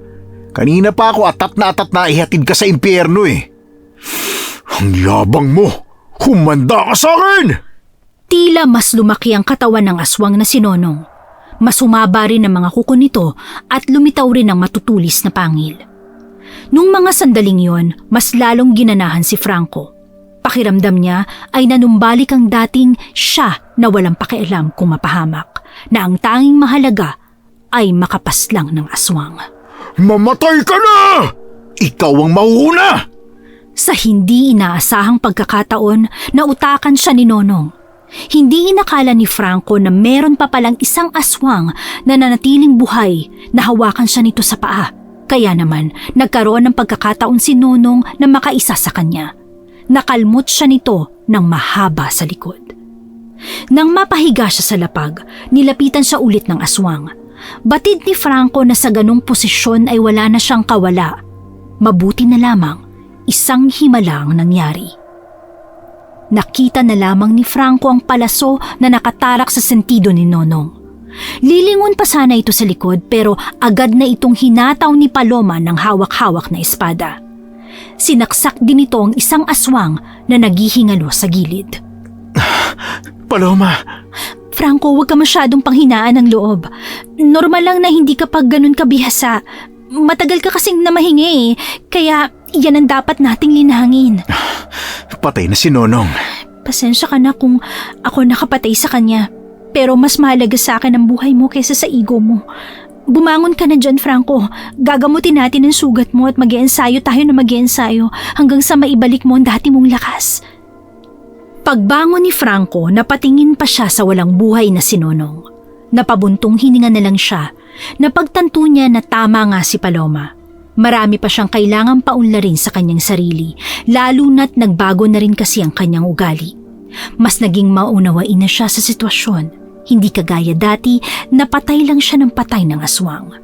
Kanina pa ako atat na ihatid ka sa impyerno eh. Ang yabang mo! Humanda ka sa akin! Tila mas lumaki ang katawan ng aswang na si Nonong. Mas humaba rin ang mga kuko nito at lumitaw rin ang matutulis na pangil. Nung mga sandaling yon, mas lalong ginanahan si Franco. Pakiramdam niya ay nanumbalik ang dating siya na walang pakialam kung mapahamak, na ang tanging mahalaga ay makapaslang ng aswang. Mamatay ka na! Ikaw ang mauuna! Sa hindi inaasahang pagkakataon, nautakan siya ni Nonong. Hindi inakala ni Franco na meron pa palang isang aswang na nanatiling buhay na hawakan siya nito sa paa. Kaya naman, nagkaroon ng pagkakataon si Nonong na makaisa sa kanya. Nakalmot siya nito ng mahaba sa likod. Nang mapahiga siya sa lapag, nilapitan siya ulit ng aswang. Batid ni Franco na sa ganong posisyon ay wala na siyang kawala. Mabuti na lamang, isang himala ang nangyari. Nakita na lamang ni Franco ang palaso na nakatarak sa sentido ni Nonong. Lilingon pa sana ito sa likod pero agad na itong hinataw ni Paloma ng hawak-hawak na espada. Sinaksak din ito ang isang aswang na naghihingalo sa gilid. Paloma! Franco, huwag ka masyadong panghinaan ng loob. Normal lang na hindi kapag ganun kabihasa. Matagal ka kasing namahingi kaya yan ang dapat nating linangin. Patay na si Nonong. Pasensya ka na kung ako nakapatay sa kanya. Pero mas mahalaga sa akin ang buhay mo kaysa sa ego mo. Bumangon ka na dyan, Franco. Gagamutin natin ang sugat mo at mag-iensayo tayo na mag-iensayo hanggang sa maibalik mo ang dati mong lakas. Pagbangon ni Franco, napatingin pa siya sa walang buhay na si Nonong. Napabuntong hininga na lang siya. Napagtanto niya na tama nga si Paloma. Marami pa siyang kailangang paunlarin sa kanyang sarili, lalo na't nagbago na rin kasi ang kanyang ugali. Mas naging maunawain na siya sa sitwasyon. Hindi kagaya dati, napatay lang siya ng patay ng aswang.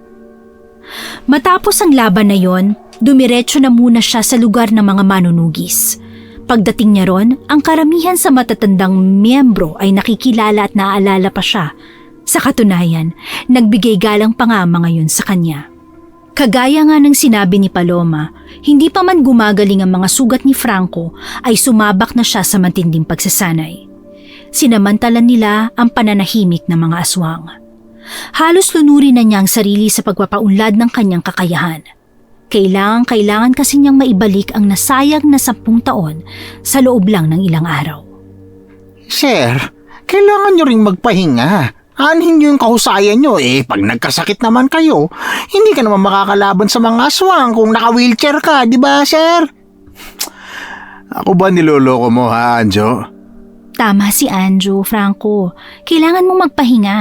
Matapos ang laban na yon, dumiretso na muna siya sa lugar ng mga manunugis. Pagdating niya ron, ang karamihan sa matatandang miyembro ay nakikilala at naaalala pa siya. Sa katunayan, nagbigay galang pa nga mga yun sa kanya. Kagaya nga ng sinabi ni Paloma, hindi pa man gumagaling ang mga sugat ni Franco ay sumabak na siya sa matinding pagsasanay. Sinamantala nila ang pananahimik ng mga aswang. Halos lunurin na niya ang sarili sa pagpapaunlad ng kanyang kakayahan. Kailangan kasi niyang maibalik ang nasayang na 10 taon sa loob lang ng ilang araw. Sir, kailangan nyo ring magpahinga. Aanhin nyo yung kahusayan nyo pag nagkasakit naman kayo, hindi ka naman makakalaban sa mga aswang kung naka-wheelchair ka, di ba, sir? Ako ba niloloko mo ha, Anjo? Tama si Anjo, Franco. Kailangan mo magpahinga.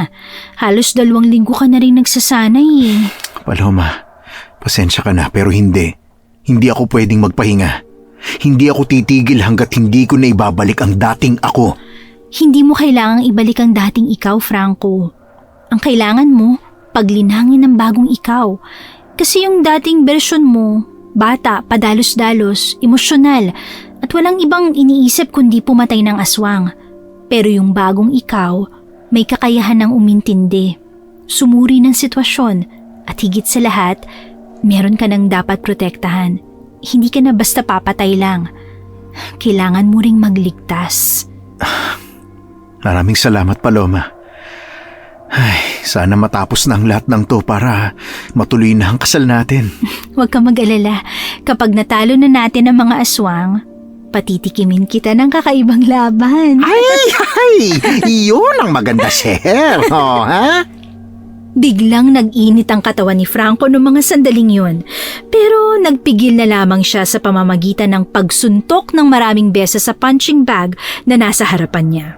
Halos 2 linggo ka na rin nagsasanay Paloma, pasensya ka na pero hindi. Hindi ako pwedeng magpahinga. Hindi ako titigil hanggat hindi ko na ibabalik ang dating ako. Hindi mo kailangang ibalik ang dating ikaw, Franco. Ang kailangan mo, paglinangin ng bagong ikaw. Kasi yung dating bersyon mo, bata, padalos-dalos, emosyonal, at walang ibang iniisip kundi pumatay ng aswang. Pero yung bagong ikaw, may kakayahan ng umintindi, sumuri ng sitwasyon, at higit sa lahat, meron ka nang dapat protektahan. Hindi ka na basta papatay lang. Kailangan mo ring magligtas. Maraming salamat, Paloma. Ay, sana matapos na ang lahat ng to para matuloy na ang kasal natin. Huwag ka mag-alala. Kapag natalo na natin ang mga aswang, patitikimin kita ng kakaibang laban. Ay, yun ang maganda, sir. Oh, ha? Biglang nag-init ang katawan ni Franco noong mga sandaling yun. Pero nagpigil na lamang siya sa pamamagitan ng pagsuntok ng maraming beses sa punching bag na nasa harapan niya.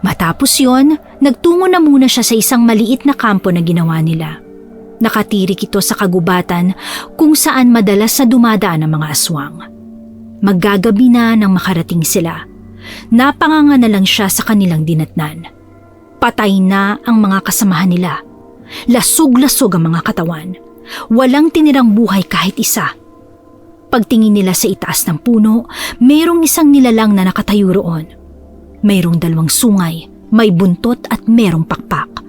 Matapos yon, nagtungo na muna siya sa isang maliit na kampo na ginawa nila. Nakatirik ito sa kagubatan kung saan madalas sa dumadaan ang mga aswang. Maggagabi na nang makarating sila. Napanganga na lang siya sa kanilang dinatnan. Patay na ang mga kasamahan nila. Lasog-lasog ang mga katawan. Walang tinirang buhay kahit isa. Pagtingin nila sa itaas ng puno, mayroong isang nilalang na nakatayo roon. Mayroong 2 sungay, may buntot at mayroong pakpak.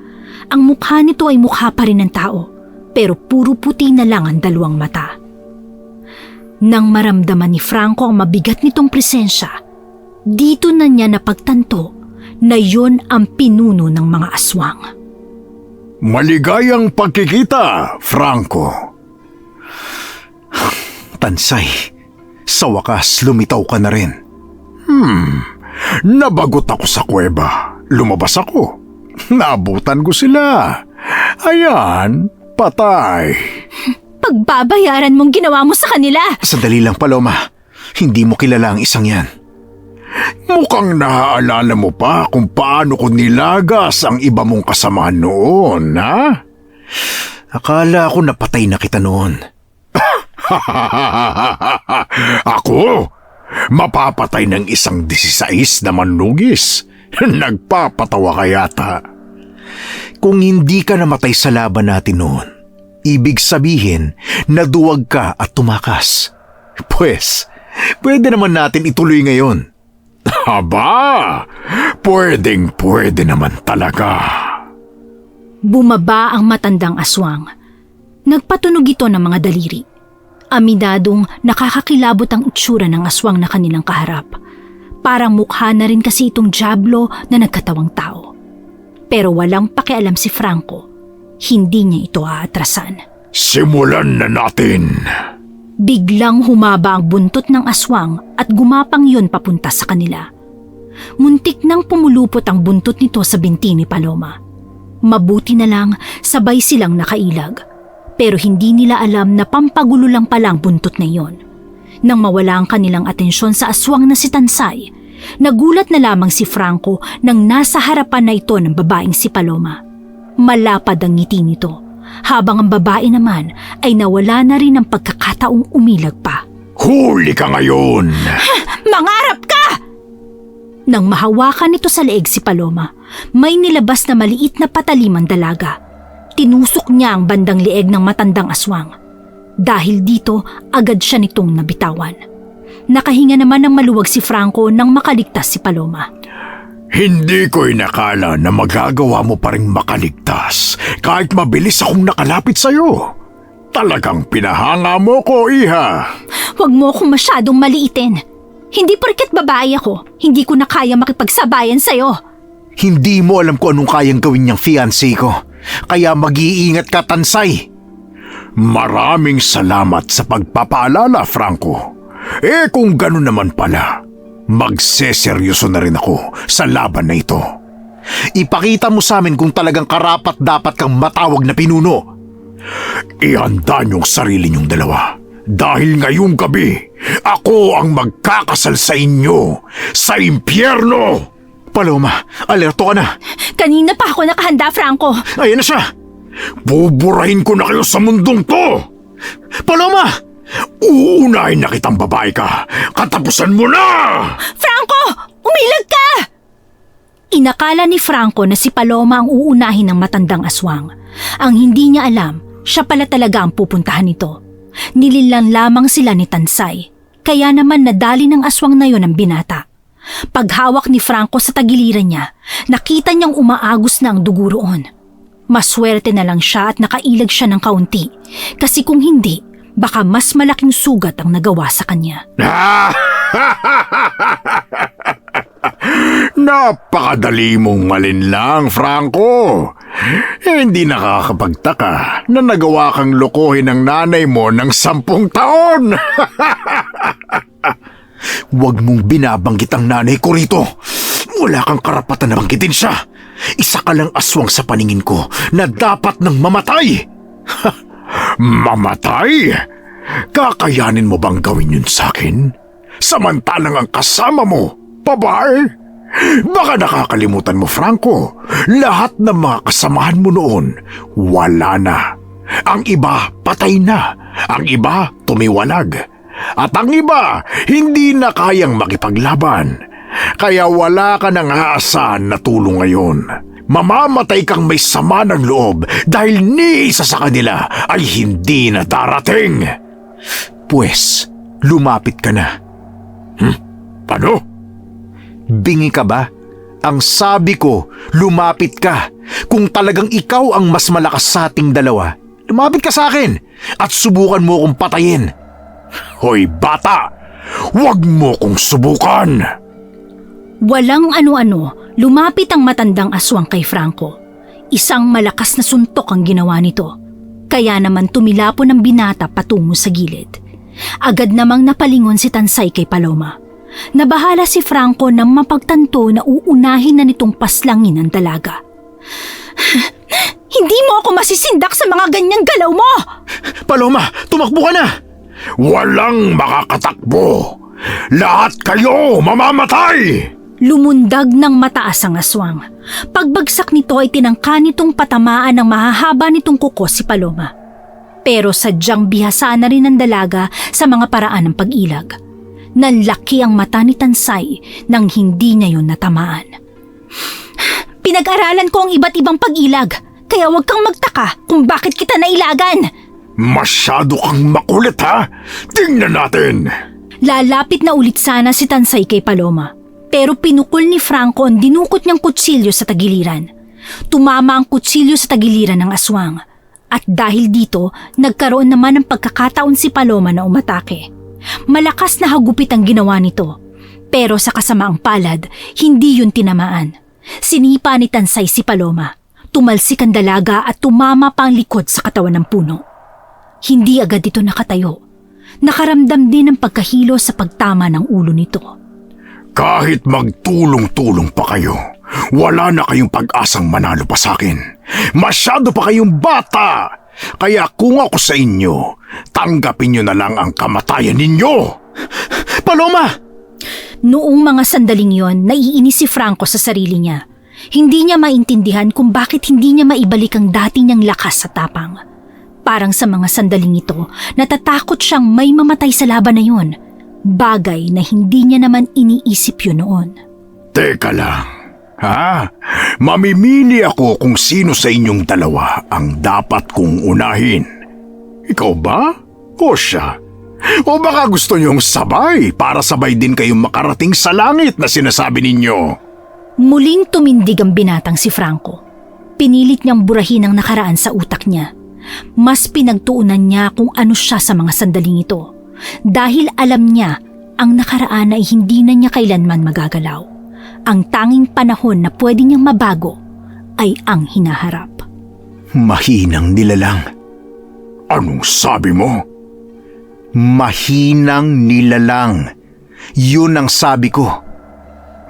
Ang mukha nito ay mukha pa rin ng tao, pero puro puti na lang ang 2 mata. Nang maramdaman ni Franco ang mabigat nitong presensya, dito na niya napagtanto na yon ang pinuno ng mga aswang. Maligayang pagkikita, Franco. Tansay, sa wakas lumitaw ka na rin. Nabagot ako sa kuweba. Lumabas ako. Naabutan ko sila. Ayan, patay. Pagbabayaran mong ginawa mo sa kanila! Sandali lang, Paloma. Hindi mo kilala ang isang yan. Mukhang naaalala mo pa kung paano ko nilagas ang iba mong kasamahan noon, ha? Akala ko napatay na kita noon. Ako? Mapapatay ng isang 16 na manugis. Nagpapatawa ka yata. Kung hindi ka namatay sa laban natin noon, ibig sabihin na duwag ka at tumakas. Pwes, pwede naman natin ituloy ngayon. Aba, pwedeng-pwede naman talaga. Bumaba ang matandang aswang. Nagpatunog ito ng mga daliri. Aminadong nakakakilabot ang itsura ng aswang na kanilang kaharap. Parang mukha na rin kasi itong dyablo na nagkatawang tao. Pero walang pakialam si Franco. Hindi niya ito aatrasan. Simulan na natin. Biglang humaba ang buntot ng aswang at gumapang yon papunta sa kanila. Muntik nang pumulupot ang buntot nito sa binti ni Paloma. Mabuti na lang sabay silang nakailag. Pero hindi nila alam na pampagulo lang pala ang buntot na iyon. Nang mawala ang kanilang atensyon sa aswang na si Tansay, nagulat na lamang si Franco nang nasa harapan na ito ng babaeng si Paloma. Malapad ang ngiti nito, habang ang babae naman ay nawala na rin ng pagkakataong umilag pa. Huli ka ngayon! Mangarap ka! Nang mahawakan nito sa leeg si Paloma, may nilabas na maliit na patalimang dalaga. Tinusok niya ang bandang leeg ng matandang aswang. Dahil dito, agad siya nitong nabitawan. Nakahinga naman ng maluwag si Franco nang makaligtas si Paloma. Hindi ko inakala na magagawa mo pa rin makaligtas kahit mabilis akong nakalapit sa'yo. Talagang pinahanga mo ko, iha. Huwag mo akong masyadong maliitin. Hindi porket babae ako, hindi ko na kaya makipagsabayan sa'yo. Hindi mo alam kung anong kayang gawin niyang fiancé ko. Kaya mag-iingat ka, Tansay. Maraming salamat sa pagpapaalala, Franco. Kung gano'n naman pala, magseseryoso na rin ako sa laban na ito. Ipakita mo sa amin kung talagang karapat dapat kang matawag na pinuno. Ihanda niyong sarili niyong dalawa. Dahil ngayong gabi, ako ang magkakasal sa inyo sa impyerno! Paloma, alerto ka na. Kanina pa ako nakahanda, Franco. Ayan na siya. Buburahin ko na kayo sa mundong to! Paloma! Uunahin na kitang babae ka. Katapusan mo na! Franco! Umilag ka! Inakala ni Franco na si Paloma ang uunahin ng matandang aswang. Ang hindi niya alam, siya pala talaga ang pupuntahan nito. Nililan lamang sila ni Tansay. Kaya naman nadali ng aswang na yon ang binata. Paghawak ni Franco sa tagiliran niya, nakita niyang umaagos na ang dugo roon. Maswerte na lang siya at nakailag siya ng kaunti, kasi kung hindi, baka mas malaking sugat ang nagawa sa kanya. Napakadali mong malinlang, Franco. Hindi nakakapagtaka na nagawa kang lokohin ng nanay mo ng 10 taon. Huwag mong binabanggit ang nanay ko rito. Wala kang karapatan na banggitin siya. Isa ka lang aswang sa paningin ko na dapat nang mamatay. Mamatay? Kakayanin mo bang gawin yun sa akin? Samantalang ang kasama mo, babae? Baka nakakalimutan mo, Franco. Lahat ng mga kasamahan mo noon, wala na. Ang iba, patay na. Ang iba, tumiwalag. At ang iba, hindi na kayang makipaglaban. Kaya wala ka nang aasahan na tulong ngayon. Mamamatay kang may sama ng loob dahil ni isa sa kanila ay hindi na darating. Pwes, lumapit ka na. Paano? Bingi ka ba? Ang sabi ko, lumapit ka. Kung talagang ikaw ang mas malakas sa ating dalawa, lumapit ka sa akin at subukan mo akong patayin. Hoy bata, huwag mo kong subukan. Walang ano-ano, lumapit ang matandang aswang kay Franco. Isang malakas na suntok ang ginawa nito. Kaya naman tumilapon ang binata patungo sa gilid. Agad namang napalingon si Tansay kay Paloma. Nabahala si Franco nang mapagtanto na uunahin na nitong paslangin ang dalaga. Hindi mo ako masisindak sa mga ganyang galaw mo! Paloma, tumakbo ka na! Walang makakatakbo. Lahat kayo mamamatay! Lumundag ng mataas ang aswang. Pagbagsak nito ay tinangka nitong patamaan ng mahahaba nitong kuko si Paloma. Pero sadyang bihasa na rin ng dalaga sa mga paraan ng pag-ilag. Nanlaki ang mata ni Tansay nang hindi niya yun natamaan. Pinag-aralan ko ang iba't ibang pag-ilag, kaya huwag kang magtaka kung bakit kita nailagan. Masyado kang makulit ha! Tingnan natin! Lalapit na ulit sana si Tansay kay Paloma, pero pinukol ni Franco ang dinukot niyang kutsilyo sa tagiliran. Tumama ang kutsilyo sa tagiliran ng aswang, at dahil dito, nagkaroon naman ng pagkakataon si Paloma na umatake. Malakas na hagupit ang ginawa nito, pero sa kasamaang palad, hindi yun tinamaan. Sinipa ni Tansay si Paloma, tumalsik ang dalaga at tumama pa ang likod sa katawan ng puno. Hindi agad ito nakatayo. Nakaramdam din ng pagkahilo sa pagtama ng ulo nito. Kahit magtulong-tulong pa kayo, wala na kayong pag-asang manalo pa sa akin. Masyado pa kayong bata! Kaya kung ako sa inyo, tanggapin nyo na lang ang kamatayan ninyo! Paloma! Noong mga sandaling yon, naiinis si Franco sa sarili niya. Hindi niya maintindihan kung bakit hindi niya maibalik ang dati niyang lakas sa tapang. Parang sa mga sandaling ito, natatakot siyang may mamatay sa laban na yun. Bagay na hindi niya naman iniisip yun noon. Teka lang, ha? Mamimili ako kung sino sa inyong dalawa ang dapat kong unahin. Ikaw ba? O siya? O baka gusto niyong sabay para sabay din kayong makarating sa langit na sinasabi ninyo? Muling tumindig ang binatang si Franco. Pinilit niyang burahin ang nakaraan sa utak niya. Mas pinagtuunan niya kung ano siya sa mga sandaling ito. Dahil alam niya, ang nakaraan ay hindi na niya kailanman magagalaw. Ang tanging panahon na pwede niyang mabago ay ang hinaharap. Mahinang nilalang. Anong sabi mo? Mahinang nilalang. Yun ang sabi ko.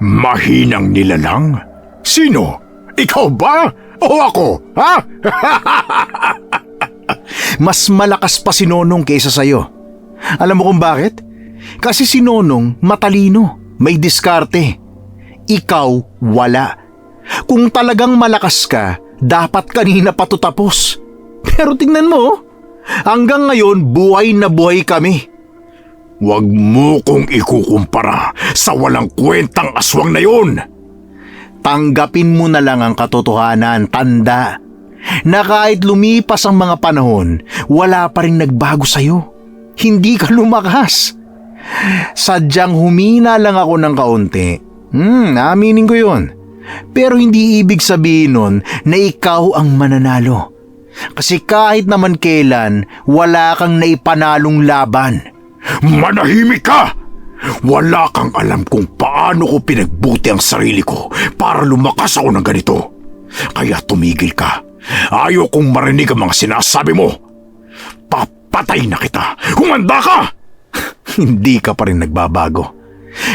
Mahinang nilalang? Sino? Ikaw ba? O ako? Ha? Mas malakas pa si Nonong kaysa sa'yo. Alam mo kung bakit? Kasi si Nonong matalino, may diskarte. Ikaw wala. Kung talagang malakas ka, dapat kanina pa to tapos. Pero tingnan mo, hanggang ngayon buhay na buhay kami. Huwag mo kong ikukumpara sa walang kwentang aswang na yun. Tanggapin mo na lang ang katotohanan, tanda. Na kahit lumipas ang mga panahon, wala pa rin nagbago sa'yo. Hindi ka lumakas. Sadyang humina lang ako ng kaunti. Aminin ko yun. Pero hindi ibig sabihin nun na ikaw ang mananalo. Kasi kahit naman kailan, wala kang naipanalong laban. Manahimik ka! Wala kang alam kung paano ko pinagbuti ang sarili ko para lumakas ako ng ganito. Kaya tumigil ka. Ayaw kong marinig ang mga sinasabi mo. Papatay na kita. Humanda ka! Hindi ka pa rin nagbabago.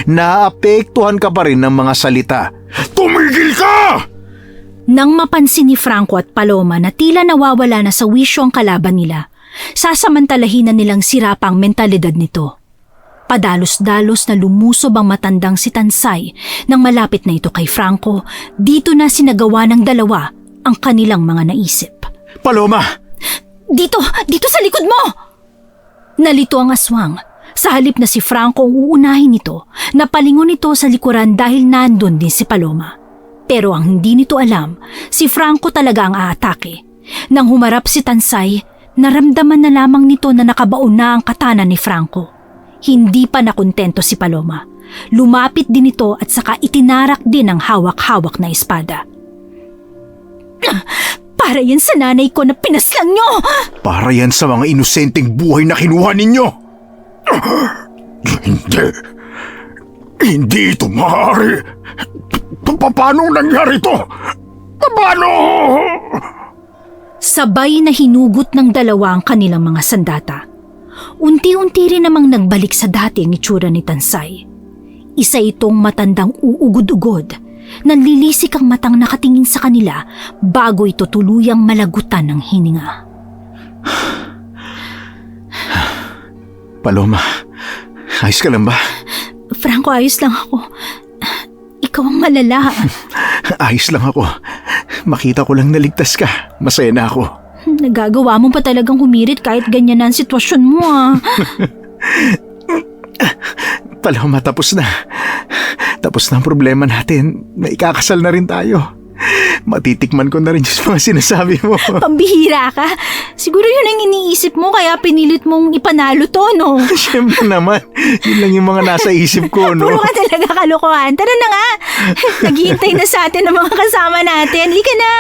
Naapektuhan ka pa rin ng mga salita. Tumigil ka! Nang mapansin ni Franco at Paloma na tila nawawala na sa wisyo ang kalaban nila, sasamantalahin na nilang sira pa ang mentalidad nito. Padalos-dalos na lumusob ang matandang si Tansay nang malapit na ito kay Franco. Dito na sinagawa ng dalawa ang kanilang mga naisip. Paloma! Dito sa likod mo! Nalito ang aswang. Sa halip na si Franco ang uunahin nito, napalingon ito sa likuran dahil nandun din si Paloma. Pero ang hindi nito alam, si Franco talaga ang aatake. Nang humarap si Tansay, naramdaman na lamang nito na nakabaon na ang katana ni Franco. Hindi pa nakontento si Paloma. Lumapit din ito at saka itinarak din ang hawak-hawak na espada. Para yan sa nanay ko na pinaslang nyo! Para yan sa mga inosenteng buhay na kinuha ninyo! Hindi ito maaari! Paano nangyari ito? Paano? Sabay na hinugot ng dalawa ang kanilang mga sandata. Unti-unti rin namang nagbalik sa dati ang itsura ni Tansay. Isa itong matandang uugod-ugod. Nanlilisik ang matang nakatingin sa kanila bago ito tuluyang malagutan ng hininga. Paloma, ayos ka lang ba? Franco, ayos lang ako. ikaw ang malala. Ayos lang ako. Makita ko lang naligtas ka. Masaya na ako. Nagagawa mo pa talagang humirit kahit ganyan na ang sitwasyon mo Paloma, tapos na. Tapos na ang problema natin. May ikakasal na rin tayo. Matitikman ko na rin yung mga sinasabi mo. Pambihira ka. Siguro yun ang iniisip mo kaya pinilit mong ipanalo to, no? Siyempre naman. Yun lang yung mga nasa isip ko, no? Puro ka talaga kalokohan. Tara na nga. Naghihintay na sa atin ang mga kasama natin. Halika na.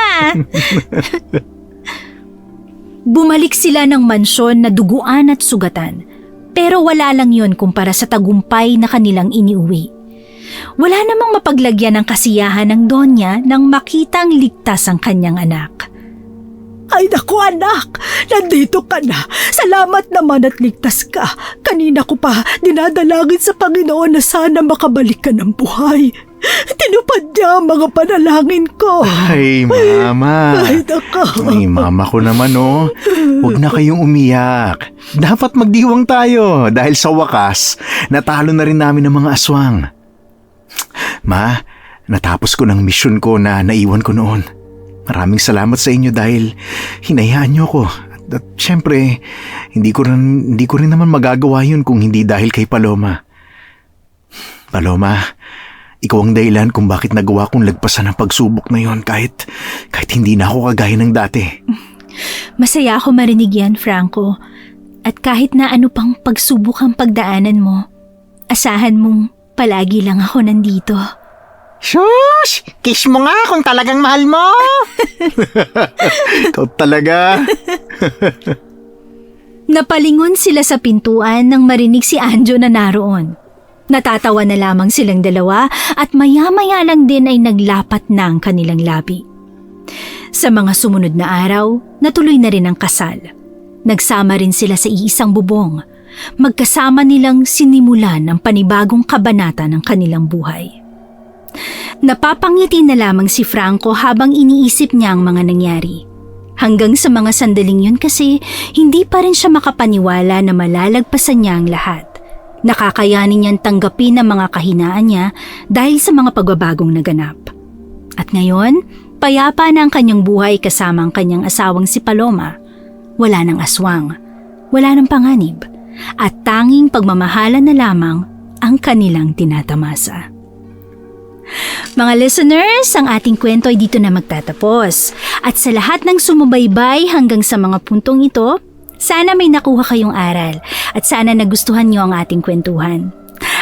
Bumalik sila ng mansyon na duguan at sugatan. Pero wala lang yun kumpara sa tagumpay na kanilang iniuwi. Wala namang mapaglagyan ng kasiyahan ng Donya nang makitang ligtas ang kanyang anak. Ay naku anak, nandito ka na. Salamat naman at ligtas ka. Kanina ko pa dinadalangin sa Panginoon na sana makabalik ka ng buhay. Tinupad niya ang mga panalangin ko. Ay, Mama. Ay naku. Ay, Mama ko naman, oh. Huwag na kayong umiyak. Dapat magdiwang tayo dahil sa wakas, natalo na rin namin ng mga aswang. Ma, natapos ko ng misyon ko na naiwan ko noon. Maraming salamat sa inyo dahil hinayaan niyo ko. At syempre, hindi ko rin naman magagawa yun kung hindi dahil kay Paloma. Paloma, ikaw ang dahilan kung bakit nagawa kong lagpasan ang pagsubok na yon kahit hindi na ako kagaya ng dati. Masaya ako marinig yan, Franco. At kahit na ano pang pagsubok ang pagdaanan mo, asahan mong palagi lang ako nandito. Shush! Kiss mo nga kung talagang mahal mo! Ikaw talaga. Napalingon sila sa pintuan nang marinig si Anjo na naroon. Natatawa na lamang silang dalawa at maya-maya lang din ay naglapat na ang kanilang labi. Sa mga sumunod na araw, natuloy na rin ang kasal. Nagsama rin sila sa iisang bubong. Magkasama nilang sinimulan ang panibagong kabanata ng kanilang buhay. Napapangiti na lamang si Franco habang iniisip niya ang mga nangyari. Hanggang sa mga sandaling yun kasi hindi pa rin siya makapaniwala na malalagpasan niya ang lahat. Nakakayanin niyang tanggapin ang mga kahinaan niya dahil sa mga pagbabagong naganap. At ngayon, payapa na ang kanyang buhay kasama ang kanyang asawang si Paloma. Wala ng aswang, wala ng panganib, at tanging pagmamahalan na lamang ang kanilang tinatamasa. Mga listeners, ang ating kwento ay dito na magtatapos. At sa lahat ng sumubaybay hanggang sa mga puntong ito, sana may nakuha kayong aral at sana nagustuhan niyo ang ating kwentuhan.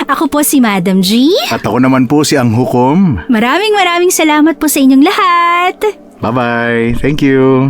Ako po si Madam G. At ako naman po si Ang Hukom. Maraming salamat po sa inyong lahat. Bye-bye. Thank you.